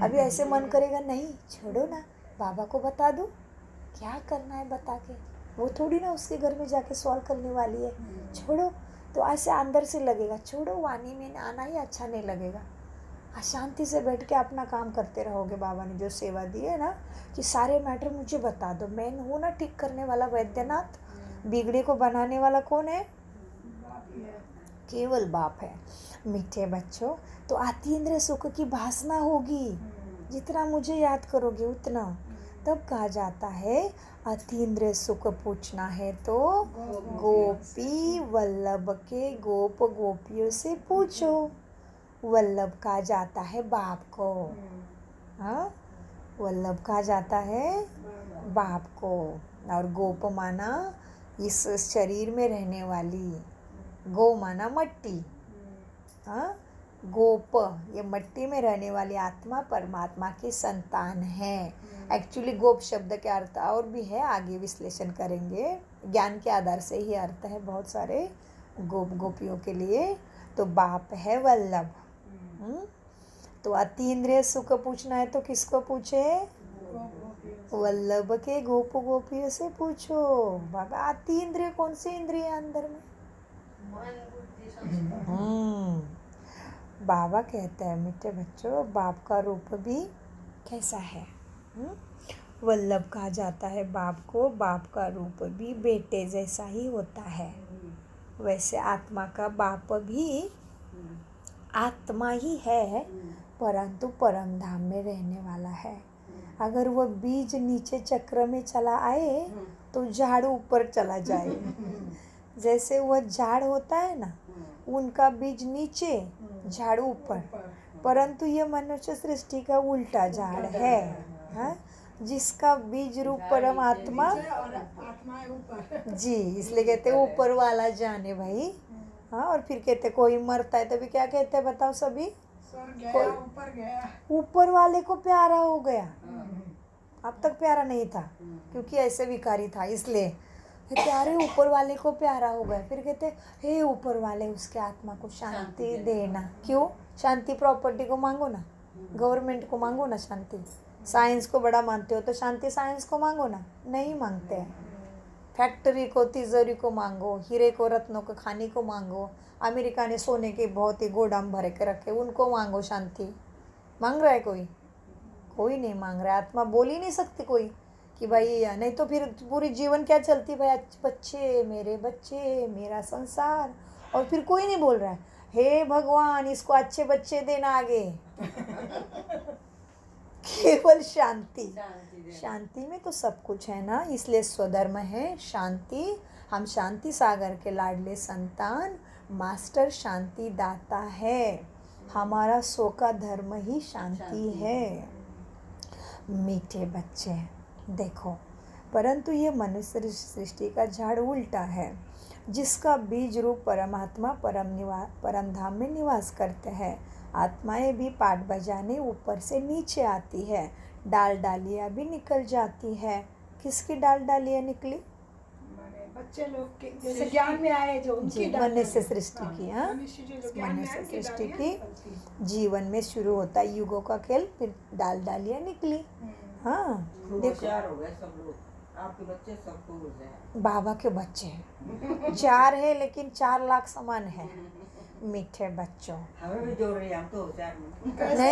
अभी ऐसे मन करेगा, नहीं छोड़ो ना, बाबा को बता दो, क्या करना है बता के, वो थोड़ी ना उसके घर में जाके सॉल्व करने वाली है, छोड़ो। तो ऐसे अंदर से लगेगा, छोड़ो, वाणी में आना ही अच्छा नहीं लगेगा। शांति से बैठ के अपना काम करते रहोगे। बाबा ने जो सेवा दी है ना कि सारे मैटर मुझे बता दो, मैं हूँ ना ठीक करने वाला वैद्यनाथ, बिगड़े को बनाने वाला कौन है? केवल बाप है। मीठे बच्चों, तो अतीन्द्रिय सुख की भासना होगी, जितना मुझे याद करोगे उतना। तब कहा जाता है अतीन्द्रिय सुख पूछना है तो गोपी वल्लभ के गोप गोपियों से पूछो। वल्लभ कहा जाता है बाप को, हाँ, वल्लभ कहा जाता है बाप को। और गोप माना इस शरीर में रहने वाली, गो माना मट्टी, हाँ, गोप ये मट्टी में रहने वाली आत्मा परमात्मा की संतान है। एक्चुअली गोप शब्द के अर्थ और भी है, आगे विश्लेषण करेंगे, ज्ञान के आधार से ही अर्थ है बहुत सारे गोप गोपियों के लिए। तो बाप है वल्लभ। तो अतीन्द्रिय सुख पूछना है तो किसको पूछे? वल्लभ के गोप गोपियों से पूछो। बाबा अतीन्द्रिय कौन सी इंद्रिय है अंदर में? बाबा कहते हैं मीठे बच्चों, बाप का रूप भी कैसा है? वल्लभ कहा जाता है बाप को, बाप का रूप भी बेटे जैसा ही होता है। वैसे आत्मा का बाप भी आत्मा ही है, परंतु परम धाम में रहने वाला है। अगर वह बीज नीचे चक्र में चला आए तो झाड़ ऊपर चला जाए। जैसे वह झाड़ होता है ना, उनका बीज नीचे, झाड़ ऊपर, परंतु ये मनुष्य सृष्टि का उल्टा झाड़ है, हाँ? जिसका बीज रूप परमात्मा जी, इसलिए कहते हैं ऊपर वाला जाने भाई, हाँ। और फिर कहते कोई मरता है तभी क्या कहते हैं बताओ सभी? ऊपर गया, ऊपर वाले को प्यारा हो गया। अब तक प्यारा नहीं था क्योंकि ऐसे विकारी था, इसलिए प्यारे ऊपर वाले को प्यारा हो गया। फिर कहते हे ऊपर वाले उसके आत्मा को शांति देना। क्यों? शांति प्रॉपर्टी को मांगो ना, गवर्नमेंट को मांगो ना शांति। साइंस को बड़ा मानते हो तो शांति साइंस को मांगो ना, नहीं मांगते हैं। फैक्ट्री को, तिजोरी को मांगो, हीरे को, रत्नों को, खाने को मांगो। अमेरिका ने सोने के बहुत ही गोदाम भरे के रखे, उनको मांगो शांति। मांग रहा है कोई? कोई नहीं मांग रहा है। आत्मा बोल ही नहीं सकती कोई कि भाई, या नहीं तो फिर पूरी जीवन क्या चलती भाई, बच्चे मेरा संसार, और फिर कोई नहीं बोल रहा है हे भगवान इसको अच्छे बच्चे देना आगे। केवल शांति, शांति में तो सब कुछ है ना, इसलिए स्वधर्म है शांति। हम शांति सागर के लाडले संतान, मास्टर शांति दाता है। हमारा सो का धर्म ही शांति है। मीठे बच्चे देखो, परंतु ये मनुष्य सृष्टि का झाड़ उल्टा है, जिसका बीज रूप परमात्मा परम धाम में निवास करते हैं। आत्माएं भी पाठ बजाने ऊपर से नीचे आती है, डाल डालियाँ भी निकल जाती है। किसकी डाल डालियाँ निकली? बच्चे लोग के जैसे ज्ञान में आए जो उनकी मनुष्य सृष्टि की, हाँ, मनुष्य सृष्टि की जीवन में शुरू होता है युगों का खेल, फिर डाल डालियाँ निकली। हाँ देखो, हो गए सब लोग, आपके बच्चे सबको हो जाए। बाबा के बच्चे 4 है लेकिन 4 लाख समान है। मीठे बच्चों, हमें भी जोड़ रही है, हम तो होशियार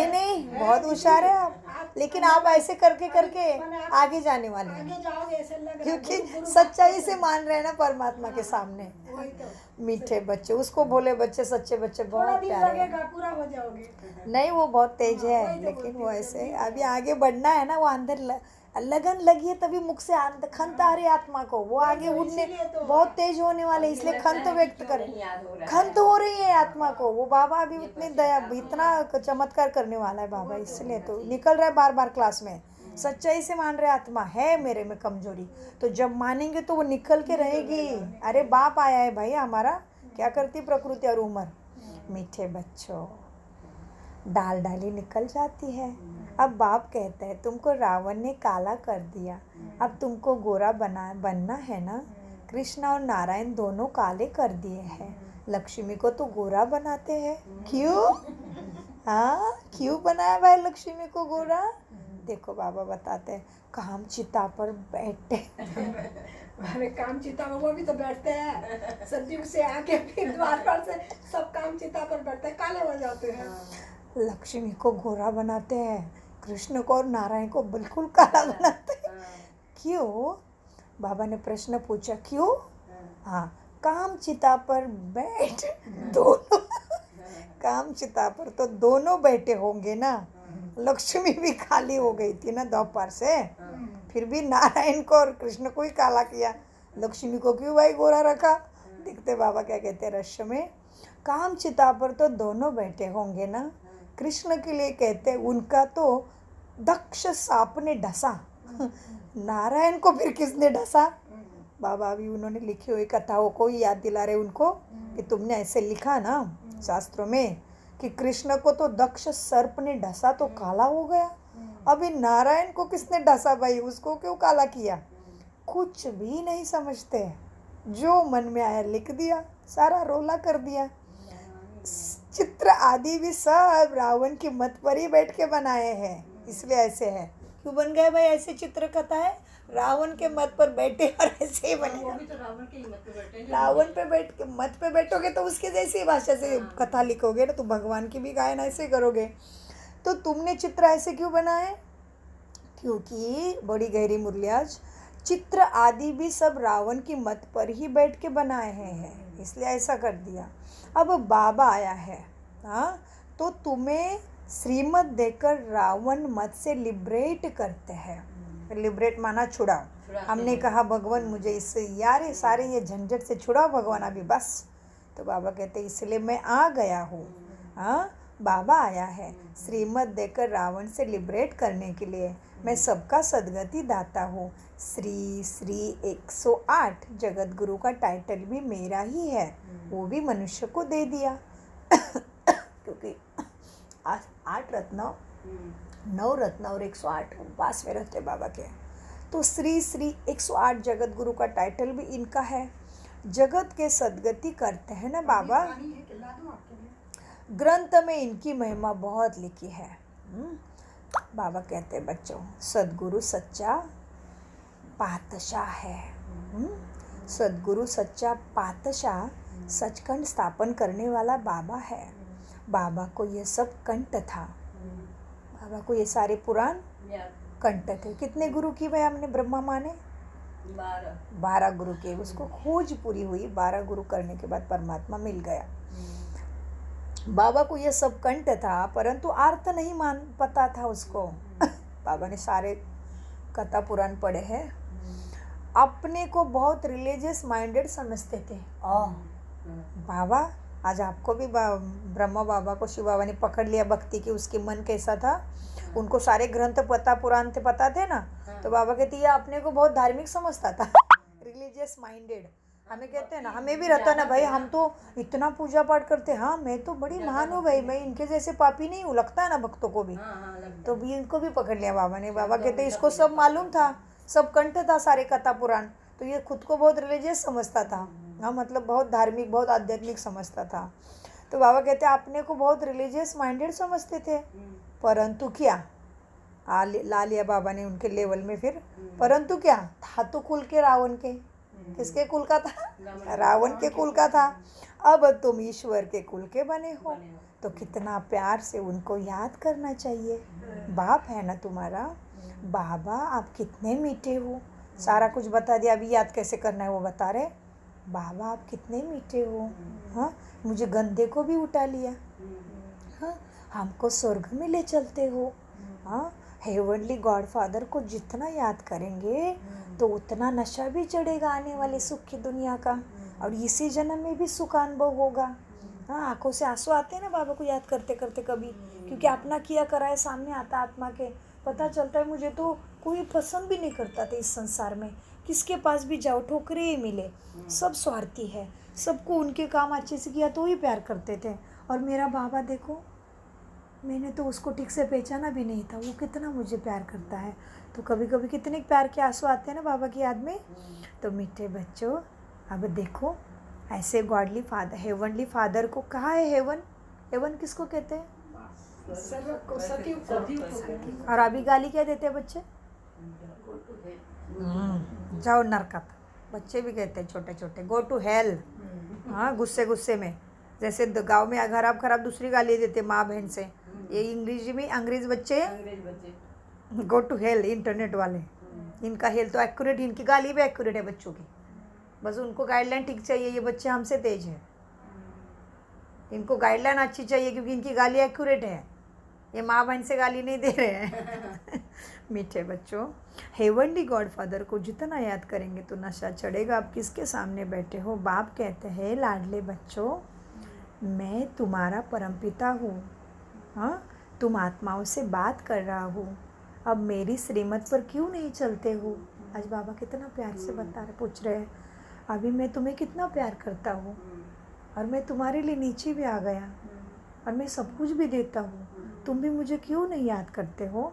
नहीं बहुत होशियार है आप, लेकिन आप ऐसे करके करके आगे जाने वाले हैं, आगे जाओगे ऐसे लग रहा है। क्योंकि सच्चाई से मान रहे हैं ना परमात्मा के सामने। वही तो, मीठे बच्चे, उसको बोले बच्चे, सच्चे बच्चे थोड़ा बहुत दिन प्यारे हैं। लगेगा, पूरा हो जाओगे। नहीं वो बहुत तेज है, वही तो लेकिन वो बोलती हूँ, ऐसे अभी आगे बढ़ना है ना, वो अंदर लगन लगी है तभी मुख से खंत आ रही आत्मा को, वो आगे उड़ने बहुत तेज होने वाले, इसलिए खंत व्यक्त कर, खंत हो रही है आत्मा को। वो बाबा अभी उतनी दया, इतना चमत्कार करने वाला है बाबा, इसलिए तो निकल रहा है बार बार क्लास में। सच्चाई से मान रहे आत्मा है मेरे में कमजोरी, तो जब मानेंगे तो वो निकल के रहेगी। अरे बाप आया है भाई हमारा, क्या करती प्रकृति और उम्र। मीठे बच्चों, डाल डाली निकल जाती है। अब बाप कहते हैं तुमको रावण ने काला कर दिया, अब तुमको गोरा बनना है ना, कृष्ण और नारायण दोनों काले कर दिए हैं। लक्ष्मी को तो गोरा बनाते हैं। क्यों? हाँ, क्यों बनाया भाई लक्ष्मी को गोरा? देखो बाबा बताते हैं, काम चिता पर बैठे। अरे काम चिता में वो भी तो बैठते हैं, सतयुग से आके फिर द्वार पर से सब काम चिता पर बैठते हैं, काले हो जाते हैं। लक्ष्मी को गोरा बनाते हैं, कृष्ण को और नारायण को बिल्कुल काला बनाते हैं। क्यों? बाबा ने प्रश्न पूछा, क्यों? हाँ, काम चिता पर बैठ दोनों काम चिता पर तो दोनों बैठे होंगे ना। लक्ष्मी भी काली हो गई थी ना दोपहर से, फिर भी नारायण को और कृष्ण को ही काला किया, लक्ष्मी को क्यों भाई गोरा रखा? देखते बाबा क्या कहते हैं रश्य में, काम चिता पर तो दोनों बैठे होंगे ना। कृष्ण के लिए कहते उनका तो दक्ष सांप ने डसा, नारायण को फिर किसने डसा? बाबा अभी उन्होंने लिखी हुई कथाओं को याद दिला रहे उनको कि तुमने ऐसे लिखा ना शास्त्रों में कि कृष्ण को तो दक्ष सर्प ने डसा तो काला हो गया, अभी नारायण को किसने डसा भाई, उसको क्यों काला किया? कुछ भी नहीं समझते, जो मन में आया लिख दिया, सारा रोला कर दिया। चित्र आदि भी सब रावण की मत पर ही बैठ के बनाए हैं, इसलिए ऐसे है। क्यों बन गए भाई ऐसे चित्र कथा है? रावण के मत पर बैठे और ऐसे ही बने। रावण पे बैठ के मत पे बैठोगे तो उसके जैसी भाषा से कथा लिखोगे ना, तो भगवान की भी गायन ऐसे करोगे। तो तुमने चित्र ऐसे क्यों बनाए? क्योंकि बड़ी गहरी मुरली आज, चित्र आदि भी सब रावण की मत पर ही बैठ के बनाए हैं, इसलिए ऐसा कर दिया। अब बाबा आया है, हाँ, तो तुम्हें श्रीमत देकर रावण मत से लिबरेट करते हैं। लिबरेट माना छुड़ाओ। हमने कहा भगवान मुझे इससे यार ये सारे ये झंझट से छुड़ाओ भगवान अभी बस। तो बाबा कहते इसलिए मैं आ गया हूँ। हाँ, बाबा आया है श्रीमत देकर रावण से लिबरेट करने के लिए। मैं सबका सदगति दाता हूँ। श्री श्री 108 जगत गुरु का टाइटल भी मेरा ही है, वो भी मनुष्य को दे दिया क्योंकि 8 रत्न 9 रत्न और 108 पास में रहते बाबा के। तो श्री श्री 108 जगत गुरु का टाइटल भी इनका है। जगत के सदगति करते हैं ना बाबा। ग्रंथ में इनकी महिमा बहुत लिखी है। बाबा कहते हैं बच्चों, सदगुरु सच्चा पातशाह है। सदगुरु सच्चा पातशाह सचखंड स्थापन करने वाला बाबा है। बाबा को ये सब कंठ था, बाबा को ये सारे पुराण कंठ थे। कितने गुरु की भाई हमने ब्रह्मा माने? 12 गुरु के। उसको खोज पूरी हुई, 12 गुरु करने के बाद परमात्मा मिल गया। बाबा को ये सब कंठ था, परंतु अर्थ नहीं पता था उसको। बाबा ने सारे कथा पुराण पढ़े हैं। अपने को बहुत रिलीजियस माइंडेड समझते थे। बाबा आज आपको भी ब्रह्मा बाबा को शिव बाबा ने पकड़ लिया भक्ति की, उसके मन कैसा था, उनको सारे ग्रंथ पता पुराण थे पता थे ना। तो बाबा कहते ये अपने को बहुत धार्मिक समझता था, रिलीजियस माइंडेड। हमें कहते हैं ना, हमें भी रहता ना भाई, हम तो इतना पूजा पाठ करते, हाँ मैं तो बड़ी महान हूँ भाई, मैं इनके जैसे पापी नहीं हूँ, लगता है ना भक्तों को भी। तो भी इनको भी पकड़ लिया बाबा ने। बाबा कहते इसको सब मालूम था, सब कंठ था सारे कथा पुराण, तो ये खुद को बहुत रिलीजियस समझता था। हाँ, मतलब बहुत धार्मिक बहुत आध्यात्मिक समझता था। तो बाबा कहते अपने को बहुत रिलीजियस माइंडेड समझते थे, परंतु क्या ला लिया बाबा ने उनके लेवल में फिर। परंतु क्या था तो कुल के रावण के, किसके कुल का था? रावण के कुल का था। अब तुम ईश्वर के कुल के बने हो, तो कितना प्यार से उनको याद करना चाहिए। बाप है ना तुम्हारा, बाबा आप कितने मीठे हो, सारा कुछ बता दिया, अभी याद कैसे करना है वो बता रहे। बाबा आप कितने मीठे हो, हाँ मुझे गंदे को भी उठा लिया, हाँ हमको स्वर्ग में ले चलते हो। हाँ, हेवनली गॉड फादर को जितना याद करेंगे तो उतना नशा भी चढ़ेगा आने वाले सुख की दुनिया का, और इसी जन्म में भी सुख अनुभव होगा। हाँ, आंखों से आंसू आते हैं ना बाबा को याद करते करते कभी, क्योंकि अपना किया करा है सामने आता आत्मा के। पता चलता है मुझे तो कोई पसंद भी नहीं करता था इस संसार में, किसके पास भी जाओ ठोकरे ही मिले, सब स्वार्थी है, सबको उनके काम अच्छे से किया तो ही प्यार करते थे। और मेरा बाबा देखो, मैंने तो उसको ठीक से पहचाना भी नहीं था, वो कितना मुझे प्यार करता है। तो कभी कभी कितने प्यार के आंसू आते हैं ना बाबा की याद में। तो मीठे बच्चों, अब देखो ऐसे गॉडली फादर, हेवनली फादर को, कहाँ है हेवन? हेवन किसको कहते हैं? सर्व को सती को और अभी गाली क्या देते हैं बच्चे? जाओ नरकत, बच्चे भी कहते हैं छोटे छोटे, गो टू हेल। हाँ, गुस्से गुस्से में, जैसे गांव में खराब खराब दूसरी गाली देते माँ बहन से, ये अंग्रेजी में अंग्रेज बच्चे गो टू हेल। इंटरनेट वाले, इनका हेल तो एक्यूरेट, इनकी गाली भी एक्यूरेट है बच्चों की, बस उनको गाइडलाइन ठीक चाहिए। ये बच्चे हमसे तेज है, इनको गाइडलाइन अच्छी चाहिए क्योंकि इनकी गाली एक्यूरेट है, ये माँ बहन से गाली नहीं दे रहे हैं। मीठे बच्चों, हेवनली गॉड फादर को जितना याद करेंगे तो नशा चढ़ेगा। आप किसके सामने बैठे हो? बाप कहते हैं, लाडले बच्चों, मैं तुम्हारा परमपिता हूँ। हाँ, तुम आत्माओं से बात कर रहा हो, अब मेरी श्रीमत पर क्यों नहीं चलते हो? आज बाबा कितना प्यार से बता रहे, पूछ रहे हैं, अभी मैं तुम्हें कितना प्यार करता हूँ और मैं तुम्हारे लिए नीचे भी आ गया और मैं सब कुछ भी देता हूँ, तुम भी मुझे क्यों नहीं याद करते हो?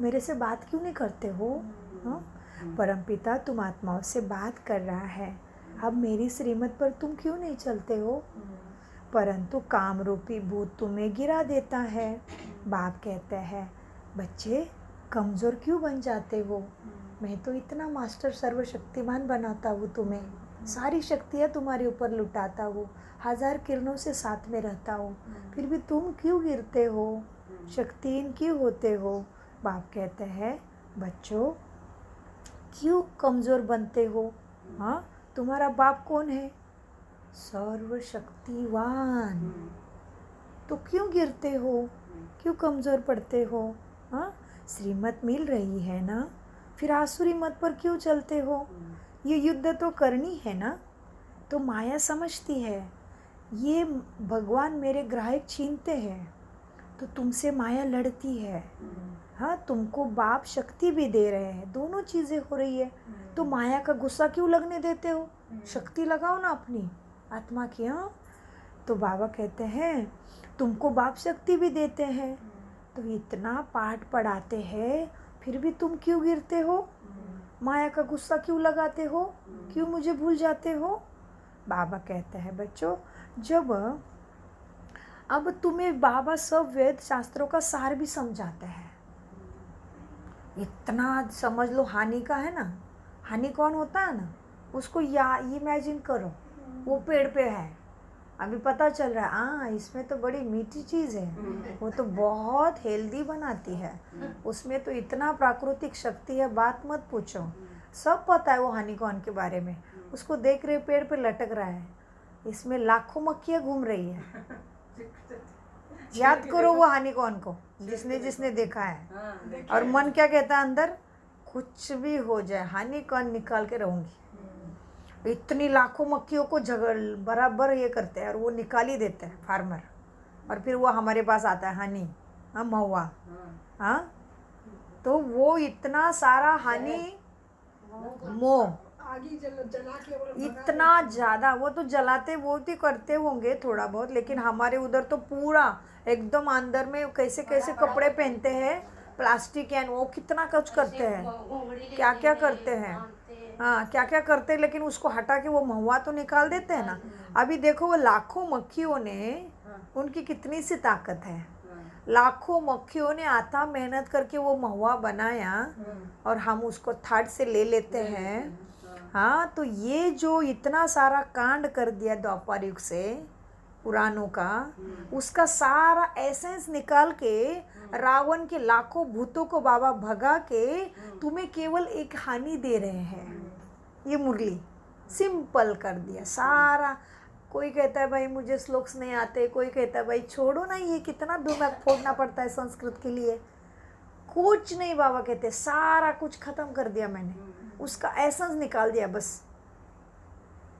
मेरे से बात क्यों नहीं करते हो? हाँ, परमपिता तुम आत्माओं से बात कर रहा है, अब मेरी श्रीमत पर तुम क्यों नहीं चलते हो? परंतु काम रूपी भूत तुम्हें गिरा देता है। बाप कहते हैं, बच्चे कमज़ोर क्यों बन जाते हो? मैं तो इतना मास्टर सर्वशक्तिमान बनाता हूँ तुम्हें, सारी शक्तियाँ तुम्हारे ऊपर लुटाता हूँ, 1000 किरणों से साथ में रहता हूँ, फिर भी तुम क्यों गिरते हो? शक्तिहीन क्यों होते हो? बाप कहते हैं, बच्चों क्यों कमज़ोर बनते हो? हाँ, तुम्हारा बाप कौन है? सर्वशक्तिवान। तो क्यों गिरते हो? क्यों कमज़ोर पड़ते हो? हाँ, श्रीमत मिल रही है ना, फिर आसुरी मत पर क्यों चलते हो? ये युद्ध तो करनी है ना। तो माया समझती है ये भगवान मेरे ग्राहक छीनते हैं, तो तुमसे माया लड़ती है। हाँ, तुमको बाप शक्ति भी दे रहे हैं, दोनों चीज़ें हो रही है, तो माया का गुस्सा क्यों लगने देते हो? शक्ति लगाओ ना अपनी आत्मा की। हाँ, तो बाबा कहते हैं तुमको बाप शक्ति भी देते हैं, तो इतना पाठ पढ़ाते हैं, फिर भी तुम क्यों गिरते हो? माया का गुस्सा क्यों लगाते हो? क्यों मुझे भूल जाते हो? बाबा कहते हैं, बच्चों जब अब तुम्हें बाबा सब वेद शास्त्रों का सार भी समझाते हैं, इतना समझ लो। हानि का है ना, हानि कौन होता है ना, उसको इमेजिन करो, वो पेड़ पे है, अभी पता चल रहा है हाँ इसमें तो बड़ी मीठी चीज़ है, वो तो बहुत हेल्दी बनाती है, उसमें तो इतना प्राकृतिक शक्ति है, बात मत पूछो। सब पता है वो हानिकॉर्न के बारे में, उसको देख रहे पेड़ पे लटक रहा है, इसमें लाखों मक्खियाँ घूम रही है। याद करो वो हानिकॉर्न को, जिसने जिसने देखा है। और मन क्या कहता है अंदर, कुछ भी हो जाए हानिकॉर्न निकाल के रहूँगी। इतनी लाखों मक्खियों को झगड़ बराबर ये करते हैं और वो निकाल ही देते हैं फार्मर, और फिर वो हमारे पास आता है हनी, हाँ महुआ। हाँ, तो वो इतना सारा हनी मोह जला के इतना ज़्यादा, वो तो जलाते वो तो करते होंगे थोड़ा बहुत, लेकिन हमारे उधर तो पूरा एकदम अंदर में कैसे कैसे कपड़े पहनते हैं, प्लास्टिक एंड वो कितना कुछ करते हैं, क्या क्या करते हैं। हाँ, क्या क्या करते हैं, लेकिन उसको हटा के वो महुआ तो निकाल देते हैं ना। अभी देखो वो लाखों मक्खियों ने, उनकी कितनी सी ताकत है, लाखों मक्खियों ने आता मेहनत करके वो महुआ बनाया और हम उसको थाट से ले लेते हैं। हाँ, तो ये जो इतना सारा कांड कर दिया द्वापर युग से पुराणों का, उसका सारा एसेंस निकाल के रावण के लाखों भूतों को बाबा भगा के तुम्हें केवल एक हानि दे रहे हैं। ये मुरली सिंपल कर दिया सारा। कोई कहता है भाई मुझे श्लोक्स नहीं आते, कोई कहता है भाई छोड़ो ना, ये कितना दिमाग फोड़ना पड़ता है संस्कृत के लिए। कुछ नहीं, बाबा कहते सारा कुछ ख़त्म कर दिया मैंने, उसका एसेंस निकाल दिया बस।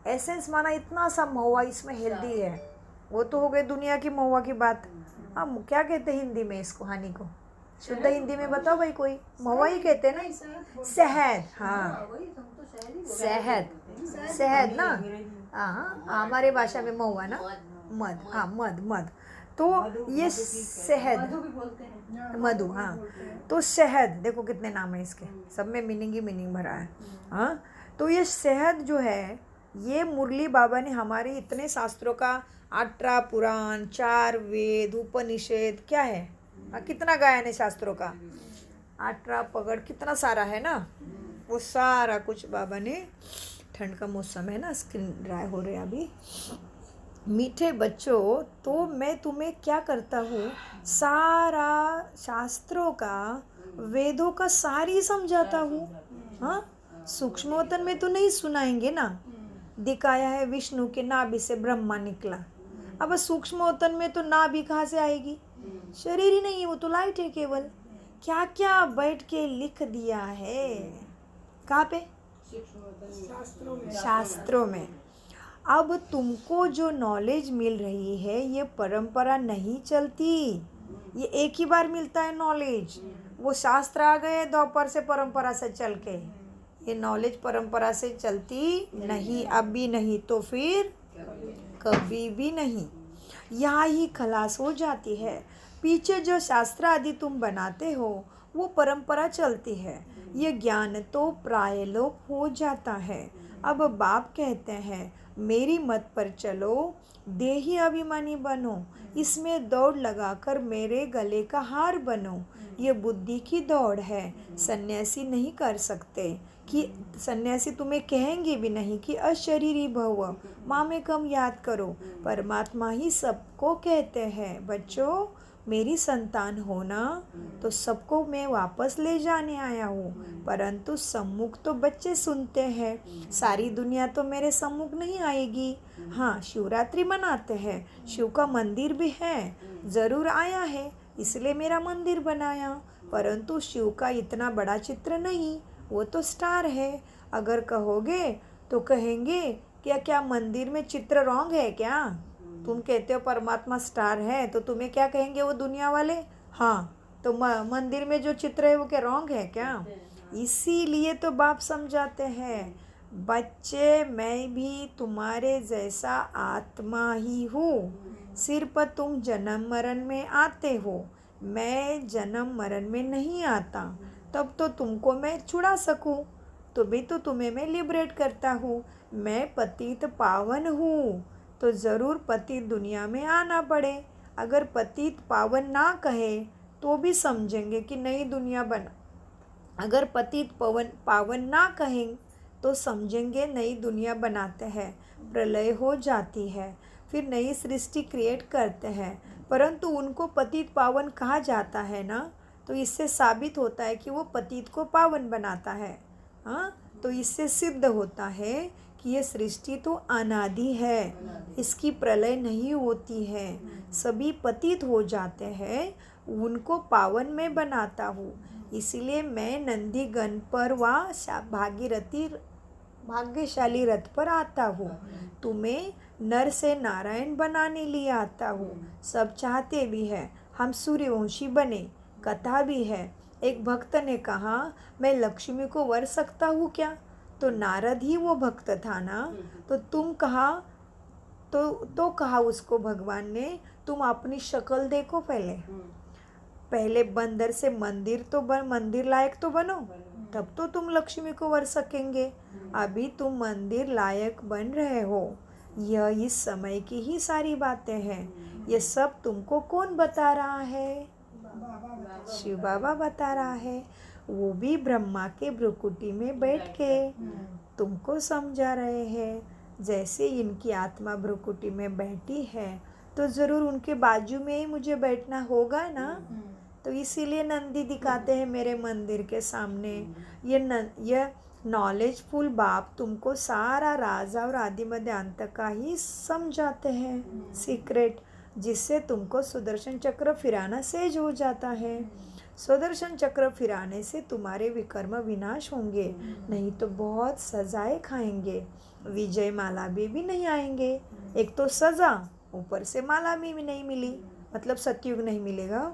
एसेंस माना इतना सा महुआ इसमें हेल्दी है, वो तो हो गई दुनिया की महुआ की बात। हाँ, क्या कहते हैं हिंदी में इसको, हानि को शुद्ध हिंदी में बताओ भाई, कोई महुआ ही कहते हैं ना, शहद। हाँ, शहद, शहद ना, हाँ हमारे भाषा में महुआ ना, मध। हाँ, मध, मध। तो ये शहद, मधु। हाँ, तो शहद देखो कितने नाम है इसके, सब में मीनिंग ही मीनिंग भरा है। हाँ, तो ये शहद जो है ये मुरली बाबा ने हमारे इतने शास्त्रों का 18 पुराण, 4 वेद, उपनिषद क्या है, कितना गायन है शास्त्रों का, 18 पगड़, कितना सारा है ना, वो सारा कुछ बाबा ने, ठंड का मौसम है ना, स्किन ड्राई हो रही है अभी। मीठे बच्चों, तो मैं तुम्हें क्या करता हूँ, सारा शास्त्रों का, वेदों का सारी समझाता हूँ। हाँ, सूक्ष्मोत्तन में तो नहीं सुनाएंगे ना, दिखाया है विष्णु के नाभि से ब्रह्मा निकला। अब सूक्ष्मोत्तन में तो नाभि कहाँ से आएगी, शरीर ही नहीं है, वो तो लाइट है केवल। क्या क्या बैठ के लिख दिया है, कहाँ पे, शास्त्रों में। अब तुमको जो नॉलेज मिल रही है, ये परंपरा नहीं चलती, ये एक ही बार मिलता है नॉलेज। वो शास्त्र आ गए द्वापर से परंपरा से चल के, ये नॉलेज परंपरा से चलती नहीं, अब भी नहीं तो फिर कभी भी नहीं, यहाँ ही खलास हो जाती है। पीछे जो शास्त्र आदि तुम बनाते हो वो परंपरा चलती है, ये ज्ञान तो प्रायलोप हो जाता है। अब बाप कहते हैं मेरी मत पर चलो, देही अभिमानी बनो, इसमें दौड़ लगाकर मेरे गले का हार बनो। ये बुद्धि की दौड़ है, सन्यासी नहीं कर सकते, कि सन्यासी तुम्हें कहेंगे भी नहीं कि अशरीरी भव, माँ में कम याद करो, परमात्मा ही सबको कहते हैं बच्चों मेरी संतान होना, तो सबको मैं वापस ले जाने आया हूँ। परंतु सम्मुख तो बच्चे सुनते हैं, सारी दुनिया तो मेरे सम्मुख नहीं आएगी। हाँ, शिवरात्रि मनाते हैं, शिव का मंदिर भी है, ज़रूर आया है इसलिए मेरा मंदिर बनाया, परंतु शिव का इतना बड़ा चित्र नहीं, वो तो स्टार है। अगर कहोगे तो कहेंगे क्या क्या मंदिर में चित्र रॉन्ग है क्या, तुम कहते हो परमात्मा स्टार है, तो तुम्हें क्या कहेंगे वो दुनिया वाले, हाँ तो मंदिर में जो चित्र है वो क्या रॉन्ग है क्या। इसीलिए तो बाप समझाते हैं बच्चे मैं भी तुम्हारे जैसा आत्मा ही हूँ, सिर्फ तुम जन्म मरण में आते हो, मैं जन्म मरण में नहीं आता, तब तो तुमको मैं छुड़ा सकूँ, तभी तो तुम्हें मैं लिबरेट करता हूँ। मैं पतित पावन हूँ, तो ज़रूर पतित दुनिया में आना पड़े। अगर पतित पावन ना कहे तो भी समझेंगे कि नई दुनिया बना, अगर पतित पावन ना कहें तो समझेंगे नई दुनिया बनाते हैं, प्रलय हो जाती है, फिर नई सृष्टि क्रिएट करते हैं। परंतु उनको पतित पावन कहा जाता है ना, तो इससे साबित होता है कि वो पतित को पावन बनाता है। हाँ, तो इससे सिद्ध होता है कि ये सृष्टि तो अनादि है, इसकी प्रलय नहीं होती है, सभी पतित हो जाते हैं, उनको पावन में बनाता हूँ। इसलिए मैं नंदी गण पर व भाग्यशाली रथ पर आता हूँ, तुम्हें नर से नारायण बनाने लिए आता हूँ। सब चाहते भी हैं हम सूर्यवंशी बने, कथा भी है। एक भक्त ने कहा मैं लक्ष्मी को वर सकता हूँ क्या, तो नारद ही वो भक्त था ना, तो तुम कहा तो कहा उसको भगवान ने तुम अपनी शक्ल देखो, पहले बंदर से मंदिर लायक तो बनो, तब तो तुम लक्ष्मी को वर सकेंगे। अभी तुम मंदिर लायक बन रहे हो, यह इस समय की ही सारी बातें हैं। ये सब तुमको कौन बता रहा है, शिव बाबा बता रहा है, वो भी ब्रह्मा के भ्रुकुटी में बैठ के तुमको समझा रहे हैं। जैसे इनकी आत्मा भ्रुकुटी में बैठी है तो ज़रूर उनके बाजू में ही मुझे बैठना होगा ना, तो इसीलिए नंदी दिखाते हैं मेरे मंदिर के सामने। ये नॉलेजफुल बाप तुमको सारा राजा और आदि मध्य अंत का ही समझाते हैं सीक्रेट, जिससे तुमको सुदर्शन चक्र फिराना सहज हो जाता है। सुदर्शन चक्र फिराने से तुम्हारे विकर्म विनाश होंगे, नहीं तो बहुत सजाएं खाएंगे, विजय माला भी नहीं आएंगे। एक तो सज़ा, ऊपर से माला भी नहीं मिली, मतलब सतयुग नहीं मिलेगा।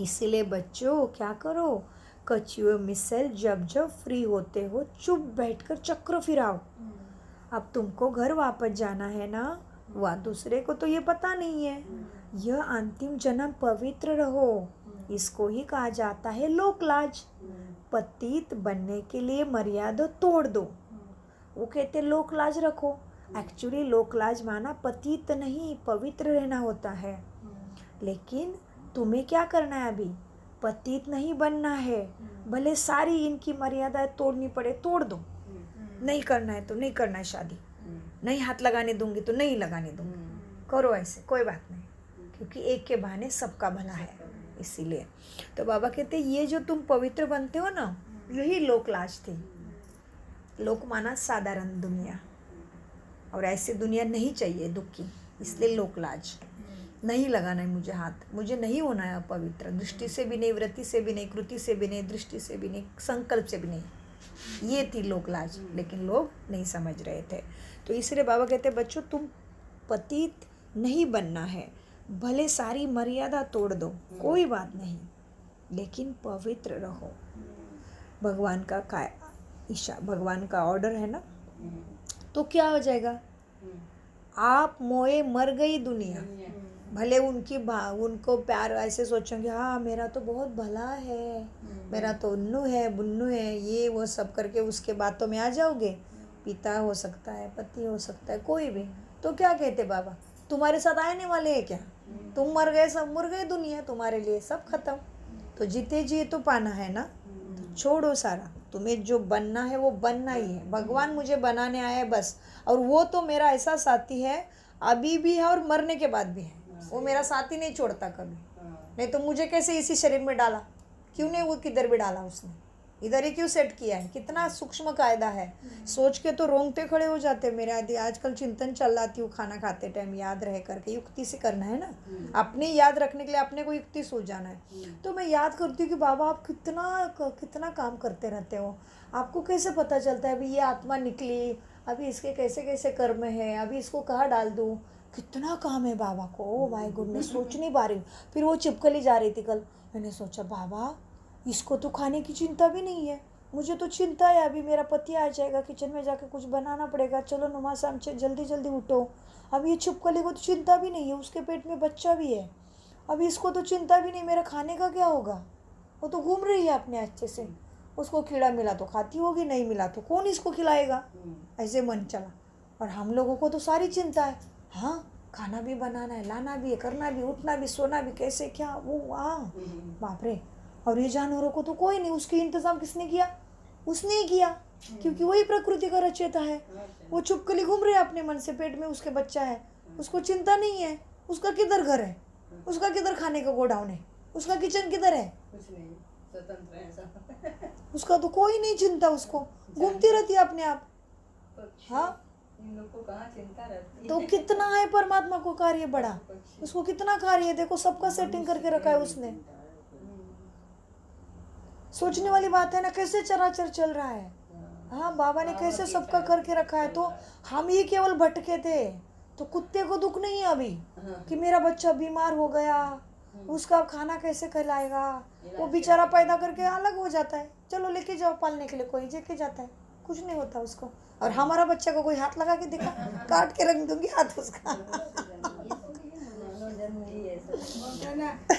इसीलिए बच्चों क्या करो, कछुए मिसल जब फ्री होते हो चुप बैठकर चक्र फिराओ। अब तुमको घर वापस जाना है ना, वह दूसरे को तो ये पता नहीं है। यह अंतिम जन्म पवित्र रहो, इसको ही कहा जाता है लोक लाज। पतित बनने के लिए मर्यादा तोड़ दो, वो कहते लोक लाज रखो। एक्चुअली लोक लाज माना पतित नहीं, पवित्र रहना होता है। लेकिन तुम्हें क्या करना है अभी? पतित नहीं बनना है। भले सारी इनकी मर्यादाएं तोड़नी पड़े तोड़ दो। नहीं करना है तो नहीं करना है शादी, नहीं हाथ लगाने दूंगी तो नहीं लगाने दूंगी, करो ऐसे, कोई बात नहीं, क्योंकि एक के बहाने सबका भला है। इसीलिए तो बाबा कहते ये जो तुम पवित्र बनते हो ना, यही लोक लाज थी। लोक माना साधारण दुनिया, और ऐसी दुनिया नहीं चाहिए दुख की, इसलिए लोक लाज। नहीं लगाना है मुझे हाथ, मुझे नहीं होना है अपवित्र, दृष्टि से भी नहीं, वृत्ति से भी नहीं, कृति से भी नहीं, दृष्टि से भी नहीं, संकल्प से भी नहीं। ये थी लोक लाज, लेकिन लोग नहीं समझ रहे थे। तो इसलिए बाबा कहते बच्चों तुम पतित नहीं बनना है, भले सारी मर्यादा तोड़ दो, कोई बात नहीं, लेकिन पवित्र रहो। भगवान का भगवान का ऑर्डर है ना, तो क्या हो जाएगा? आप मोए मर गई दुनिया। भले उनको प्यार ऐसे सोचेंगे, हाँ मेरा तो बहुत भला है, मेरा तो उन्नू है बुन्नू है, ये वो सब करके उसके बातों में आ जाओगे। पिता हो सकता है, पति हो सकता है, कोई भी। तो क्या कहते बाबा, तुम्हारे साथ आने वाले हैं क्या? तुम मर गए, सब मर गए, दुनिया तुम्हारे लिए सब खत्म। तो जीते जी तो पाना है ना, तो छोड़ो सारा। तुम्हें जो बनना है वो बनना ही है। भगवान मुझे बनाने आया है बस, और वो तो मेरा ऐसा साथी है, अभी भी है और मरने के बाद भी है। वो मेरा साथी नहीं छोड़ता कभी। नहीं तो मुझे कैसे इसी शरीर में डाला? क्यों नहीं वो किधर भी डाला उसने? इधर ही क्यों सेट किया है? कितना सूक्ष्म कायदा है, सोच के तो रोंगटे खड़े हो जाते मेरे। आजकल चिंतन चल लाती हूँ खाना खाते टाइम, याद रह करके युक्ति से करना है ना, अपने याद रखने के लिए अपने को युक्ति सोच जाना है। तो मैं याद करती हूँ कि बाबा आप कितना काम करते रहते हो, आपको कैसे पता चलता है अभी ये आत्मा निकली, अभी इसके कैसे कैसे कर्म है, अभी इसको कहाँ डाल दूँ? कितना काम है बाबा को। ओ माय गुडनेस, सोच नहीं पा रही। फिर वो चिपकली जा रही थी कल, मैंने सोचा बाबा इसको तो खाने की चिंता भी नहीं है, मुझे तो चिंता है अभी मेरा पति आ जाएगा, किचन में जाके कुछ बनाना पड़ेगा, चलो नमाज शाम जल्दी जल्दी उठो। अब ये चिपकली को तो चिंता भी नहीं है, उसके पेट में बच्चा भी है, अभी इसको तो चिंता भी नहीं मेरा खाने का क्या होगा। वो तो घूम रही है अपने अच्छे से, उसको कीड़ा मिला तो खाती होगी, नहीं मिला तो कौन इसको खिलाएगा, ऐसे मन चला। और हम लोगों को तो सारी चिंता है, हाँ खाना भी बनाना है, लाना भी है, करना भी, उठना भी, सोना भी, कैसे क्या वो, हाँ बाप रे। और ये जानवरों को तो कोई नहीं, उसके इंतजाम किसने किया? उसने ही किया, क्योंकि वही प्रकृति का रचयिता है। वो चुपकली घूम रहे अपने मन से, पेट में उसके बच्चा है, उसको चिंता नहीं है उसका किधर घर है, उसका किधर खाने का गोडाउन है, उसका किचन किधर है, कुछ नहीं, स्वतंत्र है सब। उसका तो कोई नहीं चिंता, उसको घूमती रहती है अपने आप। हाँ इन लोग को कहाँ चिंता रहती है? तो कितना है परमात्मा को कार्य बड़ा, उसको कितना कार्य है, देखो सबका सेटिंग करके रखा है उसने। सोचने वाली बात है ना, कैसे चराचर चल रहा है। हाँ बाबा ने कैसे सबका करके रखा है। तो हम ही केवल भटके थे, तो कुत्ते को दुख नहीं है अभी कि मेरा बच्चा बीमार हो गया, उसका खाना कैसे खिलाएगा। वो बेचारा पैदा करके अलग हो जाता है, चलो लेके जाओ पालने के लिए, कोई लेके जाता है, कुछ नहीं होता उसको। और हमारा बच्चा को कोई हाथ लगा के देखा, काट के रख दूंगी हाथ उसका।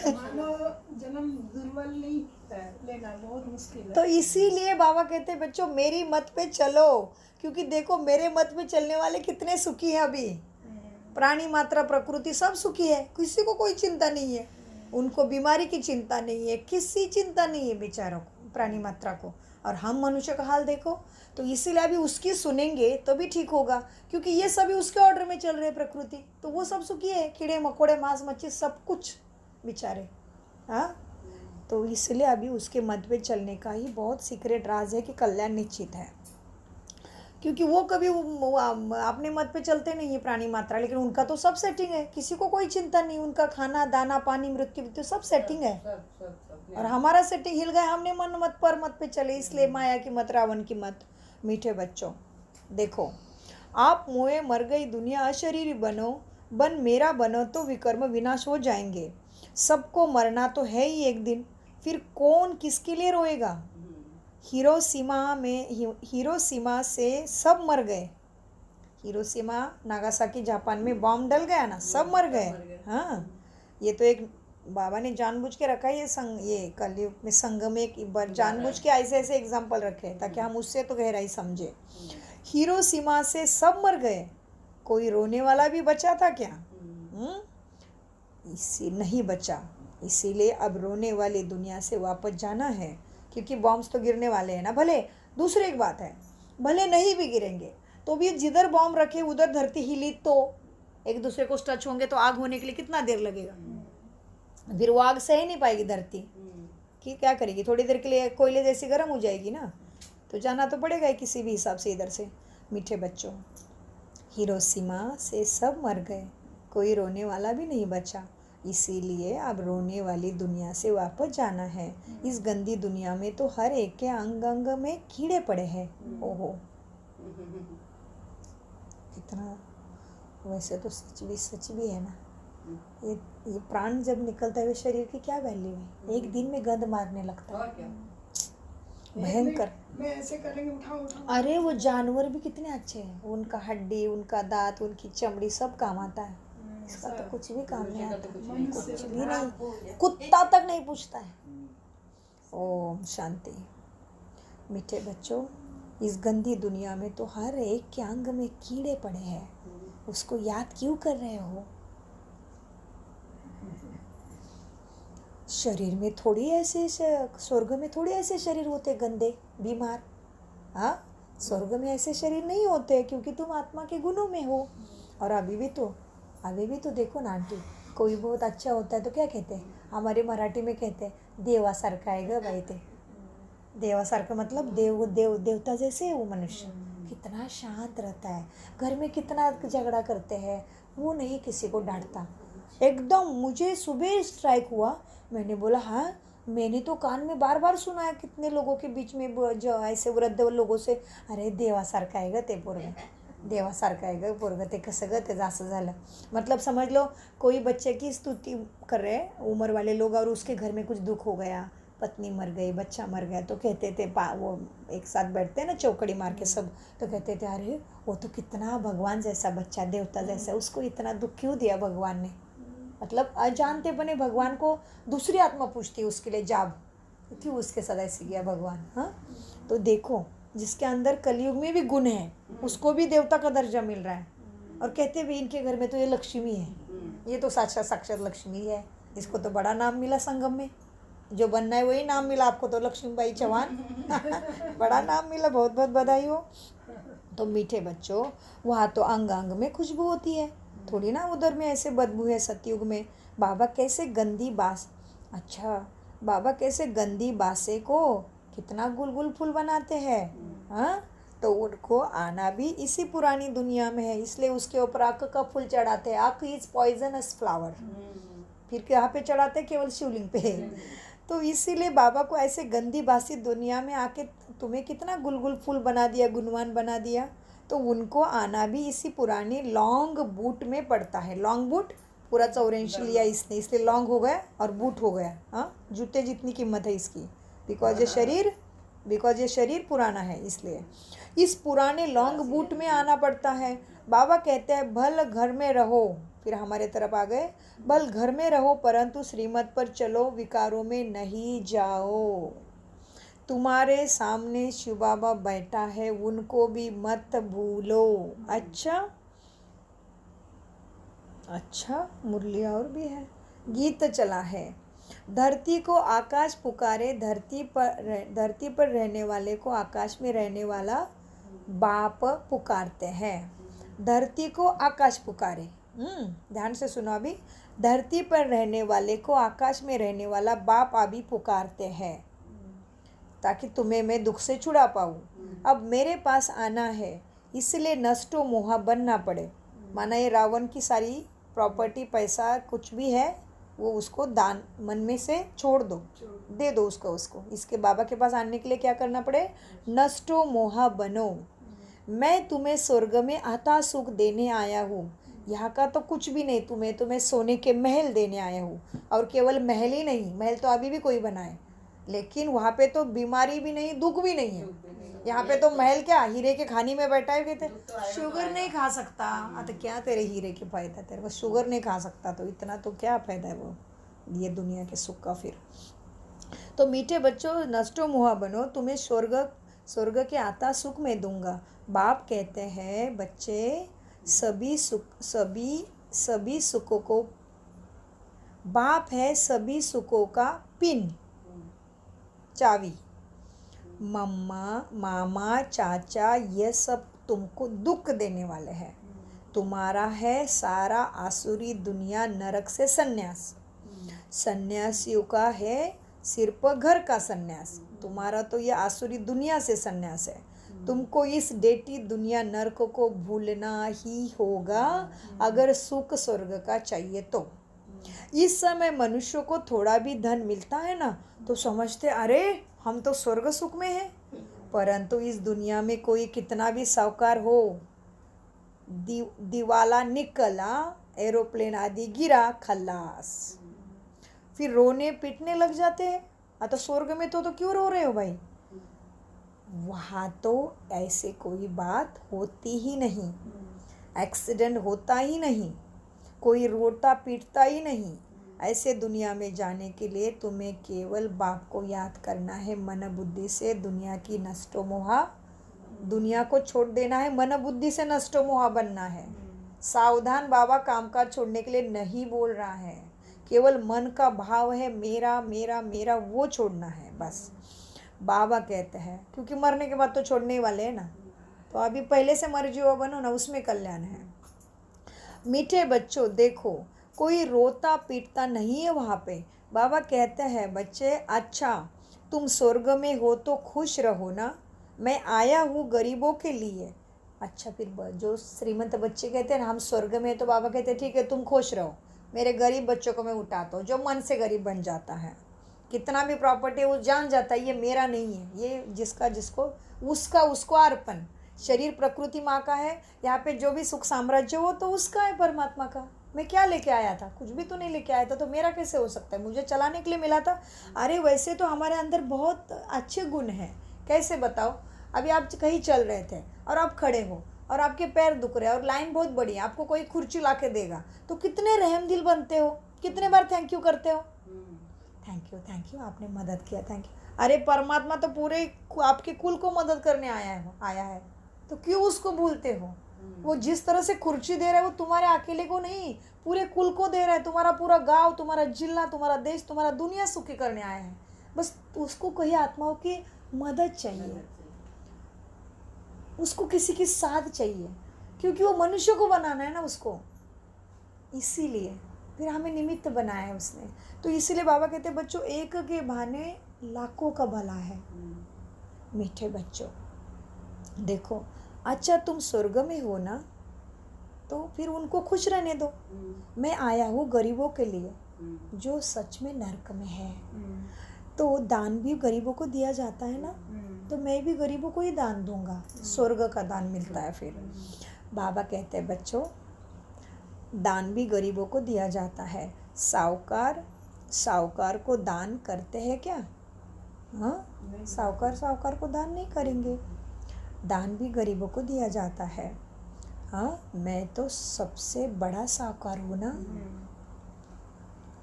मानव जन्म दुर्बल नहीं लेना, बहुत मुश्किल है। तो इसीलिए बाबा कहते हैं बच्चों मेरी मत पे चलो, क्योंकि देखो मेरे मत पे चलने वाले कितने सुखी हैं अभी। प्राणी मात्रा प्रकृति सब सुखी है, किसी को कोई चिंता नहीं है, उनको बीमारी की चिंता नहीं है, किसी चिंता नहीं है बेचारों को, प्राणी मात्रा को। और हम मनुष्य का हाल देखो। तो इसीलिए अभी उसकी सुनेंगे तो भी ठीक होगा, क्योंकि ये सभी उसके ऑर्डर में चल रहे प्रकृति, तो वो सब सुखी है, कीड़े मकोड़े मांस मच्छी सब कुछ बेचारे। हाँ तो इसलिए अभी उसके मत पे चलने का ही बहुत सीक्रेट राज है कि कल्याण निश्चित है, क्योंकि वो कभी अपने मत पे चलते नहीं है प्राणी मात्रा, लेकिन उनका तो सब सेटिंग है, किसी को कोई चिंता नहीं, उनका खाना दाना पानी मृत्यु तो सब सेटिंग है। और हमारा सेटिंग हिल गया, हमने मन मत पर मत पे चले, इसलिए माया की मत, रावण की मत। मीठे बच्चों देखो, आप मोए मर गई दुनिया अशरीरी बनो, बन मेरा बनो तो विकर्म विनाश हो जाएंगे। सबको मरना तो है ही एक दिन, फिर कौन किसके लिए रोएगा। हिरोशिमा से सब मर गए, हिरोशिमा नागासाकी जापान में बॉम्ब डल गया ना, सब मर गए। हाँ ये तो एक बाबा ने जानबूझ के रखा है, ये कलयुग में संगम में एक जानबूझ के ऐसे ऐसे एग्जाम्पल रखे ताकि हम उससे तो गहराई समझे। हिरोशिमा से सब मर गए, कोई रोने वाला भी बचा था क्या? इसी नहीं बचा, इसीलिए अब रोने वाली दुनिया से वापस जाना है, क्योंकि बॉम्ब्स तो गिरने वाले हैं ना। भले दूसरी एक बात है, भले नहीं भी गिरेंगे तो भी जिधर बॉम्ब रखे उधर धरती हिली तो एक दूसरे को टच होंगे तो आग होने के लिए कितना देर लगेगा? फिर वो आग सह नहीं पाएगी धरती कि क्या करेगी, थोड़ी देर के लिए कोयले जैसी गर्म हो जाएगी ना। तो जाना तो पड़ेगा ही किसी भी हिसाब से इधर से। मीठे बच्चों, हिरोशिमा से सब मर गए, कोई रोने वाला भी नहीं बचा, इसीलिए अब रोने वाली दुनिया से वापस जाना है। इस गंदी दुनिया में तो हर एक के अंग अंग में कीड़े पड़े हैं। ओहो, कितना, वैसे तो सच भी है ना। ये प्राण जब निकलता है शरीर की क्या वैल्यू है? एक दिन में गंद मारने लगता है, और क्या? भयंकर। मैं ऐसे करेंगे, उठाओ। अरे वो जानवर भी कितने अच्छे हैं, उनका हड्डी, उनका दांत, उनकी चमड़ी सब काम आता है। इसका तो कुछ भी काम नहीं आता, कुछ भी नहीं, कुत्ता तक नहीं पूछता है। ओम शांति। मीठे बच्चों, इस गंदी दुनिया में तो हर एक के अंग में कीड़े पड़े हैं, उसको याद क्यों कर रहे हो? शरीर में थोड़ी ऐसे, स्वर्ग में थोड़ी ऐसे शरीर होते गंदे बीमार। हाँ, स्वर्ग में ऐसे शरीर नहीं होते, क्योंकि तुम आत्मा के गुणों में हो। और अभी भी तो देखो ना आंटी, कोई बहुत अच्छा होता है तो क्या कहते हैं, हमारे मराठी में कहते हैं देवासारखा है ग बाई ते। देवासारखा मतलब देवता जैसे है वो मनुष्य, कितना शांत रहता है, घर में कितना झगड़ा करते हैं, वो नहीं किसी को डांटता एकदम। मुझे सुबह स्ट्राइक हुआ, मैंने बोला हाँ, मैंने तो कान में बार बार सुना है कितने लोगों के बीच में जो ऐसे वृद्ध लोगों से, अरे देवासारखं आहे ग ते पोरगं, देवासारखं आहे ग पोरगं, ते कसं ग ते असं झालं। मतलब समझ लो कोई बच्चे की स्तुति कर रहे उम्र वाले लोग, और उसके घर में कुछ दुख हो गया, पत्नी मर गई, बच्चा मर गया, तो कहते थे वो एक साथ बैठते हैं ना चौकड़ी मार के सब, तो कहते थे अरे वो तो कितना भगवान जैसा बच्चा, देवता जैसा, उसको इतना दुख क्यों दिया भगवान ने। मतलब अजानते बने भगवान को दूसरी आत्मा पूछती है उसके लिए जाब, क्यों उसके साथ ऐसे किया भगवान। हाँ, तो देखो जिसके अंदर कलयुग में भी गुण है उसको भी देवता का दर्जा मिल रहा है, और कहते भी इनके घर में तो ये लक्ष्मी है, ये तो साक्षात लक्ष्मी है, इसको तो बड़ा नाम मिला संगम में, जो बनना है वही नाम मिला आपको तो, लक्ष्मीबाई चौहान बड़ा नाम मिला, बहुत बहुत बधाई हो। तो मीठे बच्चों, वहाँ तो अंग अंग में खुशबू होती है, थोड़ी ना उधर में ऐसे बदबू है सतयुग में। बाबा कैसे गंदी बासे को कितना गुलगुल फूल बनाते हैं। हाँ, तो उनको आना भी इसी पुरानी दुनिया में है, इसलिए उसके ऊपर आक का फूल चढ़ाते हैं। आक इज पॉइजनस फ्लावर, फिर यहाँ पे चढ़ाते केवल शिवलिंग पे। तो इसीलिए बाबा को ऐसे गंदी बासी दुनिया में आके तुम्हें कितना गुलगुल फूल बना दिया, गुणवान बना दिया। तो उनको आना भी इसी पुरानी लॉन्ग बूट में पड़ता है। लॉन्ग बूट पूरा 84 लिया इसने, इसलिए लॉन्ग हो गया और बूट हो गया। हाँ, जूते जितनी कीमत है इसकी, बिकॉज ये शरीर पुराना है, इसलिए इस पुराने लॉन्ग बूट में आना पड़ता है। बाबा कहते हैं भल घर में रहो, फिर हमारे तरफ आ गए, भल घर में रहो परंतु श्रीमत पर चलो, विकारों में नहीं जाओ। तुम्हारे सामने शिव बाबा बैठा है, उनको भी मत भूलो। अच्छा, मुरली और भी है, गीत चला है। धरती को आकाश पुकारे, धरती पर रहने वाले को आकाश में रहने वाला बाप पुकारते हैं। धरती को आकाश पुकारे, ध्यान से सुनो अभी, धरती पर रहने वाले को आकाश में रहने वाला बाप अभी पुकारते हैं, ताकि तुम्हें मैं दुख से छुड़ा पाऊँ। अब मेरे पास आना है, इसलिए नष्टो मोहा बनना पड़े। माना ये रावण की सारी प्रॉपर्टी, पैसा कुछ भी है, वो उसको दान मन में से छोड़ दो, दे दो उसको। इसके बाबा के पास आने के लिए क्या करना पड़े, नष्टो मोहा बनो। मैं तुम्हें स्वर्ग में आता सुख देने आया हूँ, यहाँ का तो कुछ भी नहीं, तुम्हें सोने के महल देने आया हूँ। और केवल महल ही नहीं, महल तो अभी भी कोई बनाए, लेकिन वहाँ पे तो बीमारी भी नहीं, दुख भी नहीं है। यहाँ पे तो महल क्या, हीरे के खानी में बैठा है, कहते शुगर नहीं खा सकता, तो क्या तेरे हीरे के फायदा, तेरे को शुगर नहीं खा सकता तो इतना तो क्या फायदा है वो ये दुनिया के सुख का। फिर तो मीठे बच्चों, नष्टो मोहा बनो, तुम्हें स्वर्ग के आता सुख मैं दूंगा। बाप कहते हैं बच्चे सभी सुखों को, बाप है सभी सुखों का पिन, चावी। मम्मा, मामा, चाचा ये सब तुमको दुख देने वाले हैं। तुम्हारा है सारा आसुरी दुनिया नरक से संन्यास। सन्यासियों का है सिर पर घर का संन्यास। तुम्हारा तो ये आसुरी दुनिया से संन्यास है। तुमको इस डेटी दुनिया नरक को भूलना ही होगा अगर सुख स्वर्ग का चाहिए तो। इस समय मनुष्य को थोड़ा भी धन मिलता है ना तो समझते अरे हम तो स्वर्ग सुख में हैं। परंतु इस दुनिया में कोई कितना भी साहूकार हो, दिवाला निकला, एरोप्लेन आदि गिरा, खल्लास, फिर रोने पीटने लग जाते हैं। तो स्वर्ग में तो क्यों रो रहे हो भाई? वहाँ तो ऐसे कोई बात होती ही नहीं, एक्सीडेंट होता ही नहीं, कोई रोता पीटता ही नहीं। ऐसे दुनिया में जाने के लिए तुम्हें केवल बाप को याद करना है मन बुद्धि से। दुनिया की नष्टो मोहा, दुनिया को छोड़ देना है, मन बुद्धि से नष्टो मोहा बनना है। सावधान, बाबा कामकाज छोड़ने के लिए नहीं बोल रहा है, केवल मन का भाव है मेरा मेरा मेरा, वो छोड़ना है बस। बाबा कहते हैं क्योंकि मरने के बाद तो छोड़ने ही वाले हैं ना, तो अभी पहले से मर्जी हुआ बनो ना, उसमें कल्याण है। मीठे बच्चों देखो कोई रोता पीटता नहीं है वहाँ पे। बाबा कहते हैं बच्चे अच्छा तुम स्वर्ग में हो तो खुश रहो ना, मैं आया हूँ गरीबों के लिए। अच्छा फिर जो श्रीमंत बच्चे कहते हैं ना हम स्वर्ग में, तो बाबा कहते हैं ठीक है तुम खुश रहो, मेरे गरीब बच्चों को मैं उठाता हूँ। जो मन से गरीब बन जाता है, कितना भी प्रॉपर्टी वो जान जाता है ये मेरा नहीं है, ये जिसका जिसको उसका उसको अर्पण। शरीर प्रकृति माँ का है, यहाँ पे जो भी सुख साम्राज्य हो तो उसका है, परमात्मा का। मैं क्या लेके आया था? कुछ भी तो नहीं लेके आया था, तो मेरा कैसे हो सकता है? मुझे चलाने के लिए मिला था। अरे वैसे तो हमारे अंदर बहुत अच्छे गुण हैं, कैसे बताओ? अभी आप कहीं चल रहे थे और आप खड़े हो और आपके पैर दुख रहे हैं और लाइन बहुत बड़ी है, आपको कोई कुर्सी ला के देगा तो कितने रहम दिल बनते हो, कितने बार थैंक यू करते हो, थैंक यू आपने मदद किया, थैंक यू। अरे परमात्मा तो पूरे आपके कुल को मदद करने आया है, तो क्यों उसको भूलते हो? वो जिस तरह से कुर्सी दे रहा है वो तुम्हारे अकेले को नहीं, पूरे कुल को दे रहा है। तुम्हारा पूरा गांव, तुम्हारा जिला, तुम्हारा देश, तुम्हारा दुनिया सुखी करने आया है। बस उसको कहीं आत्माओं की मदद चाहिए, उसको किसी की साथ चाहिए, क्योंकि वो मनुष्य को बनाना है ना उसको, इसीलिए फिर हमें निमित्त बनाया है उसने। तो इसीलिए बाबा कहते हैं बच्चों एक के बहाने लाखों का भला है। मीठे बच्चों देखो अच्छा तुम स्वर्ग में हो ना, तो फिर उनको खुश रहने दो। मैं आया हूँ गरीबों के लिए जो सच में नरक में है। तो दान भी गरीबों को दिया जाता है ना, तो मैं भी गरीबों को ही दान दूंगा, स्वर्ग का दान मिलता है। फिर बाबा कहते हैं बच्चों दान भी गरीबों को दिया जाता है। साहूकार को दान करते हैं क्या? हाँ, साहूकार को दान नहीं करेंगे, दान भी गरीबों को दिया जाता है। हाँ, मैं तो सबसे बड़ा साहूकार हूँ ना,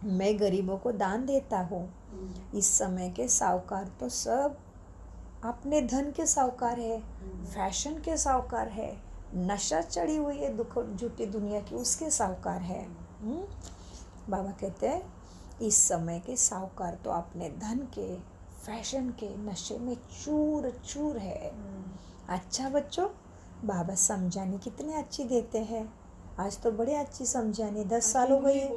मैं गरीबों को दान देता हूँ। इस समय के साहूकार तो सब अपने धन के साहूकार है, फैशन के साहूकार है, नशा चढ़ी हुई है दुख झूठी दुनिया की, उसके साहूकार है। बाबा कहते हैं इस समय के साहूकार तो अपने धन के, फैशन के नशे में चूर चूर है। अच्छा बच्चों, बाबा समझाने कितने अच्छी देते हैं। आज तो बड़े अच्छी समझाने, 10 साल हो गई है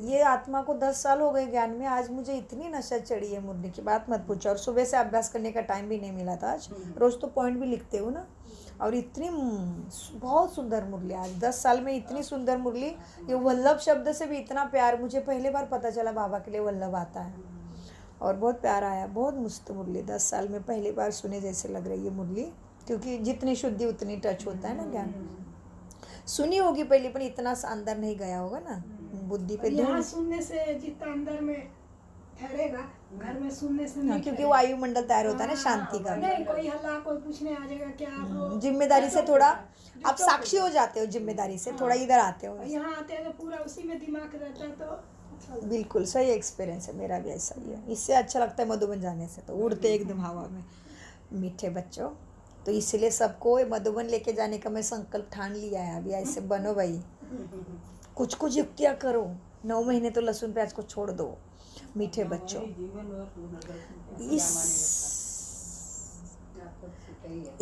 ये आत्मा को, 10 साल हो गए ज्ञान में। आज मुझे इतनी नशा चढ़ी है, मुड़ने की बात मत पूछो। और सुबह से अभ्यास करने का टाइम भी नहीं मिला था आज। रोज़ तो पॉइंट भी लिखते हो ना, और इतनी बहुत सुंदर मुरली आज 10 साल में, इतनी सुंदर मुरली। ये वल्लभ शब्द से भी इतना प्यार, मुझे पहले बार पता चला बाबा के लिए वल्लभ आता है, और बहुत प्यार आया। बहुत मस्त मुरली, 10 साल में पहली बार सुने जैसे लग रही है मुरली, क्योंकि जितनी शुद्धि उतनी टच होता है ना ज्ञान। सुनी होगी पहले, पर इतना अंदर नहीं गया होगा ना बुद्धि पे। यहाँ सुनने से जितना अंदर में ठहरेगा, घर में सुनने से नहीं, क्योंकि वायुमंडल तैयार होता है ना शांति का। नहीं कोई हल्ला, कोई पूछने आ जाएगा क्या आप जिम्मेदारी से थोड़ा आप साक्षी हो जाते हो, जिम्मेदारी से थोड़ा इधर आते हो। यहाँ आते हैं तो पूरा उसी में दिमाग रहता है, तो अच्छा लगता है। बिल्कुल सही एक्सपीरियंस है, मेरा भी ऐसा ही है। इससे अच्छा लगता है मधुबन जाने से, तो उड़ते एकदम हवा में। मीठे बच्चों, तो इसलिए सबको मधुबन लेके जाने का मैं संकल्प ठान लिया है। अभी ऐसे बनो भाई, कुछ कुछ युक्तियाँ करो। 9 महीने तो लहसुन प्याज को छोड़ दो। मीठे बच्चों,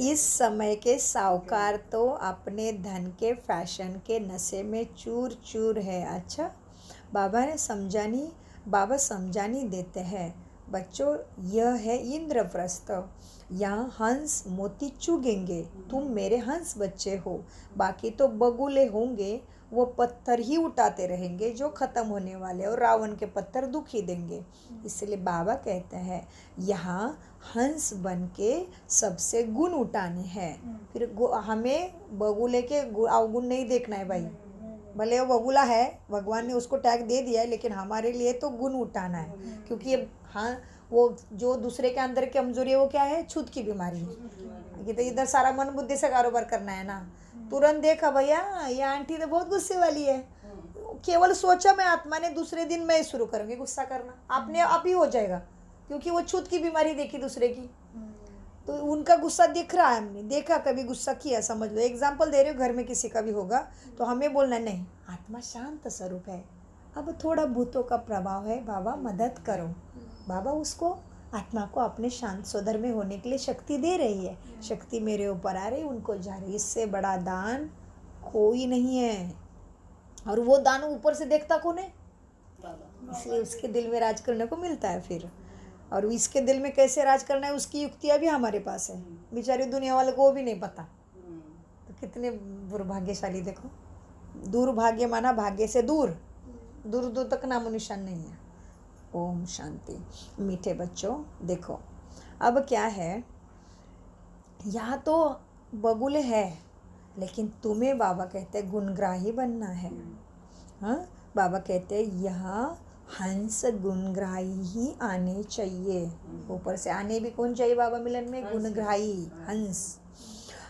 इस समय के साहूकार तो अपने धन के फैशन के नशे में चूर चूर है। अच्छा, बाबा समझानी देते हैं बच्चों, यह है इंद्रप्रस्थ, यहाँ हंस मोती चुगेंगे। तुम मेरे हंस बच्चे हो, बाकी तो बगुले होंगे, वो पत्थर ही उठाते रहेंगे जो ख़त्म होने वाले, और रावण के पत्थर दुखी देंगे। इसलिए बाबा कहते हैं यहाँ हंस बन के सबसे गुण उठाने हैं। फिर हमें बगुले के अवगुण नहीं देखना है भाई। भले वो बगुला है, भगवान ने उसको टैग दे दिया है, लेकिन हमारे लिए तो गुण उठाना है। क्योंकि ये हाँ, वो जो दूसरे के अंदर की कमजोरी है वो क्या है? छूत की बीमारी है। कि तो इधर सारा मन बुद्धि से कारोबार करना है ना। तुरंत देखा भैया ये आंटी तो बहुत गुस्से वाली है, केवल सोचा मैं आत्मा ने, दूसरे दिन मैं शुरू करूँगी गुस्सा करना, आपने आप ही हो जाएगा। क्योंकि वो छूत की बीमारी देखी दूसरे की, तो उनका गुस्सा दिख रहा है। हमने देखा, कभी गुस्सा किया, समझ लो। एग्जाम्पल दे रहे हो, घर में किसी का भी होगा तो हमें बोलना नहीं, आत्मा शांत स्वरूप है, अब थोड़ा भूतों का प्रभाव है, बाबा मदद करो। बाबा उसको, आत्मा को अपने शांत स्वधर में होने के लिए शक्ति दे रही है। शक्ति मेरे ऊपर आ रही, उनको जा रही। इससे बड़ा दान कोई नहीं है। और वो दान ऊपर से देखता कौन है? इसलिए उसके दिल में राज करने को मिलता है फिर। और इसके दिल में कैसे राज करना है उसकी युक्तियाँ भी हमारे पास है। बेचारी दुनिया वाले को वो भी नहीं पता। तो कितने दुर्भाग्यशाली देखो। दुर्भाग्य माना भाग्य से दूर, दूर दूर तक नामो निशान नहीं है। ओम शांति। मीठे बच्चों देखो, अब क्या है, यहाँ तो बगुले है, लेकिन तुम्हें बाबा कहते हैं गुणग्राही बनना है। हाँ, बाबा कहते हैं यहाँ हंस गुणग्राही ही आने चाहिए। ऊपर से आने भी कौन चाहिए बाबा मिलन में? गुणग्राही हंस।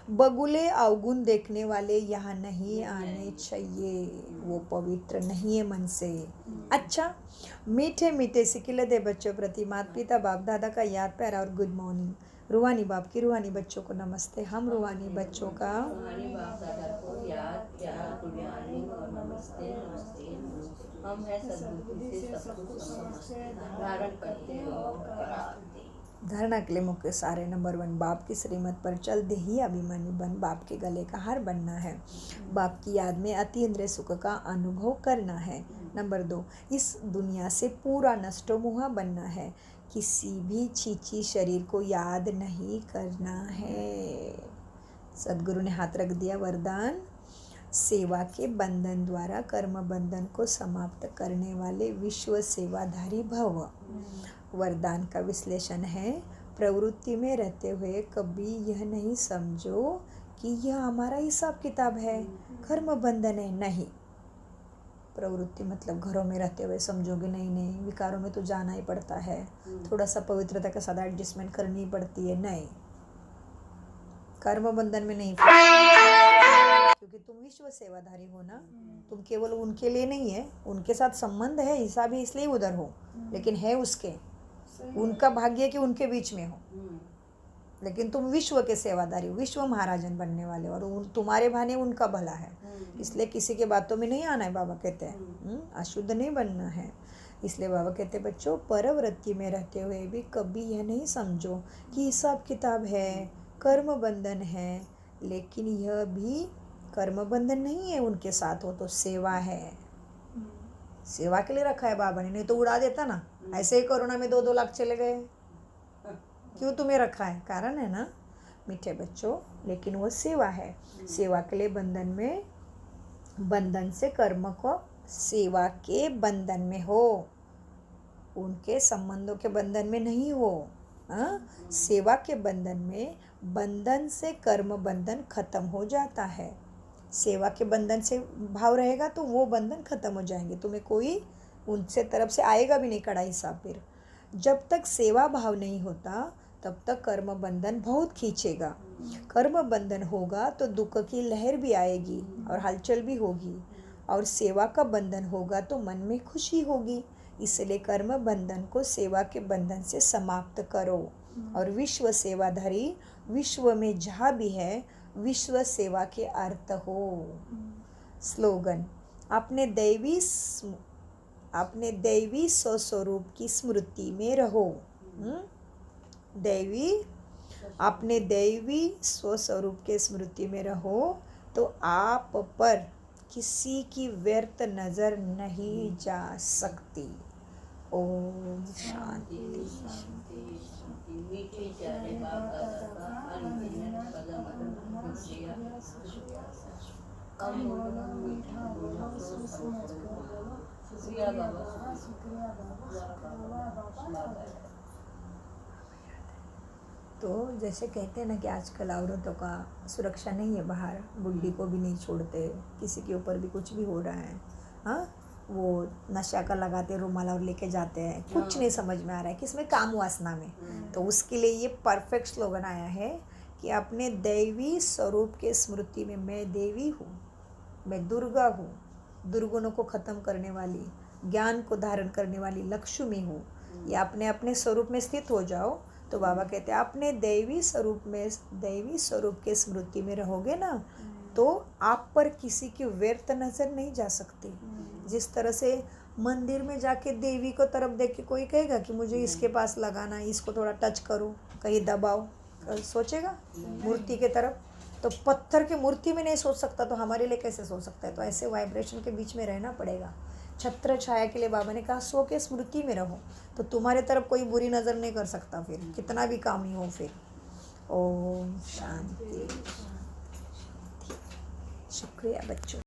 बगुले अवगुण देखने वाले यहाँ नहीं आने चाहिए, वो पवित्र नहीं है मन से। अच्छा, मीठे मीठे सिकिले दे बच्चों प्रति माता पिता बाप दादा का याद प्यार और गुड मॉर्निंग। रूहानी बाप की रूहानी बच्चों को नमस्ते। हम रूहानी बच्चों का बाप दादा को याद प्यार गुड मॉर्निंग और नमस्ते नमस्ते। हम है सद्बुद्धि से सब कुछ समझते, धारण करते और कराते। धारणा के लिए मुख्य सारे नंबर 1, बाप की श्रीमत पर चल दे ही अभिमानी बन, बाप के गले का हार बनना है। बाप की याद में अति इंद्रिय सुख का अनुभव करना है। नंबर 2, इस दुनिया से पूरा नष्टो मुहा बनना है। किसी भी छीछी शरीर को याद नहीं करना है। सदगुरु ने हाथ रख दिया। वरदान, सेवा के बंधन द्वारा कर्म बंधन को समाप्त करने वाले विश्व सेवाधारी भव। वरदान का विश्लेषण है, प्रवृत्ति में रहते हुए कभी यह नहीं समझो कि यह हमारा हिसाब किताब है, कर्म बंधन है। नहीं, प्रवृत्ति मतलब घरों में रहते हुए समझोगे नहीं, विकारों में तो जाना ही पड़ता है, थोड़ा सा पवित्रता के साथ एडजस्टमेंट करनी पड़ती है। नहीं, कर्म बंधन में नहीं, क्योंकि तुम विश्व सेवाधारी हो ना। तुम केवल उनके लिए नहीं है, उनके साथ संबंध है, हिसाब ही इसलिए उधर हो, लेकिन है उसके, उनका भाग्य कि उनके बीच में हो। लेकिन तुम विश्व के सेवादारी हो, विश्व महाराजन बनने वाले हो, और तुम्हारे भाने उनका भला है। इसलिए किसी के बातों में नहीं आना है। बाबा कहते हैं अशुद्ध नहीं बनना है। इसलिए बाबा कहते हैं बच्चों, परवृत्ति में रहते हुए भी कभी यह नहीं समझो कि हिसाब किताब है, कर्म बंधन है। लेकिन यह भी कर्म बंधन नहीं है, उनके साथ हो तो सेवा है। सेवा के लिए रखा है बाबा ने, नहीं तो उड़ा देता ना। ऐसे ही कोरोना में 2-2 लाख चले गए। क्यों तुम्हें रखा है? कारण है ना मीठे बच्चों। लेकिन वो सेवा है, सेवा के लिए बंधन में, बंधन से कर्म को, सेवा के बंधन में हो, उनके संबंधों के बंधन में नहीं हो। सेवा के बंधन में, बंधन से कर्म बंधन खत्म हो जाता है। सेवा के बंधन से भाव रहेगा तो वो बंधन खत्म हो जाएंगे, तुम्हें कोई उनसे तरफ से आएगा भी नहीं कड़ा हिसाब। फिर जब तक सेवा भाव नहीं होता तब तक कर्म बंधन बहुत खींचेगा। कर्म बंधन होगा तो दुख की लहर भी आएगी और हलचल भी होगी, और सेवा का बंधन होगा तो मन में खुशी होगी। इसलिए कर्म बंधन को सेवा के बंधन से समाप्त करो। और विश्व सेवाधारी विश्व में जहाँ भी है विश्व सेवा के अर्थ हो। स्लोगन, अपने दैवी स्वस्वरूप की स्मृति में रहो। अपने दैवी स्वस्वरूप के स्मृति में रहो तो आप पर किसी की व्यर्थ नजर नहीं जा सकती। ओम शांति। मीठे प्यारे बाबा का अनगिनत कदम शुक्रिया मीठा बोलो शुक्रिया बाबा तो जैसे कहते हैं ना कि आजकल औरतों का सुरक्षा नहीं है, बाहर बुढ़ी को भी नहीं छोड़ते, किसी के ऊपर भी कुछ भी हो रहा है, हाँ वो नशा का लगाते रुमाल और लेके जाते हैं, कुछ नहीं समझ में आ रहा है किसमें काम वासना में। तो उसके लिए ये परफेक्ट स्लोगन आया है कि अपने दैवी स्वरूप के स्मृति में मैं देवी हूँ, मैं दुर्गा हूँ, दुर्गुणों को ख़त्म करने वाली, ज्ञान को धारण करने वाली लक्ष्मी हूँ। ये अपने अपने स्वरूप में स्थित हो जाओ तो बाबा कहते हैं अपने दैवी स्वरूप के स्मृति में रहोगे ना तो आप पर किसी की व्यर्थ नज़र नहीं जा सकती। जिस तरह से मंदिर में जाके देवी को तरफ देख के कोई कहेगा कि मुझे इसके पास लगाना है, इसको थोड़ा टच करो, कहीं दबाओ, सोचेगा मूर्ति के तरफ? तो पत्थर की मूर्ति में नहीं सोच सकता तो हमारे लिए कैसे सोच सकता है? तो ऐसे वाइब्रेशन के बीच में रहना पड़ेगा। छत्र छाया के लिए बाबा ने कहा सो के स्मृति में रहो तो तुम्हारे तरफ कोई बुरी नज़र नहीं कर सकता, फिर कितना भी काम ही हो। फिर ओम शांति। शुक्रिया बच्चों।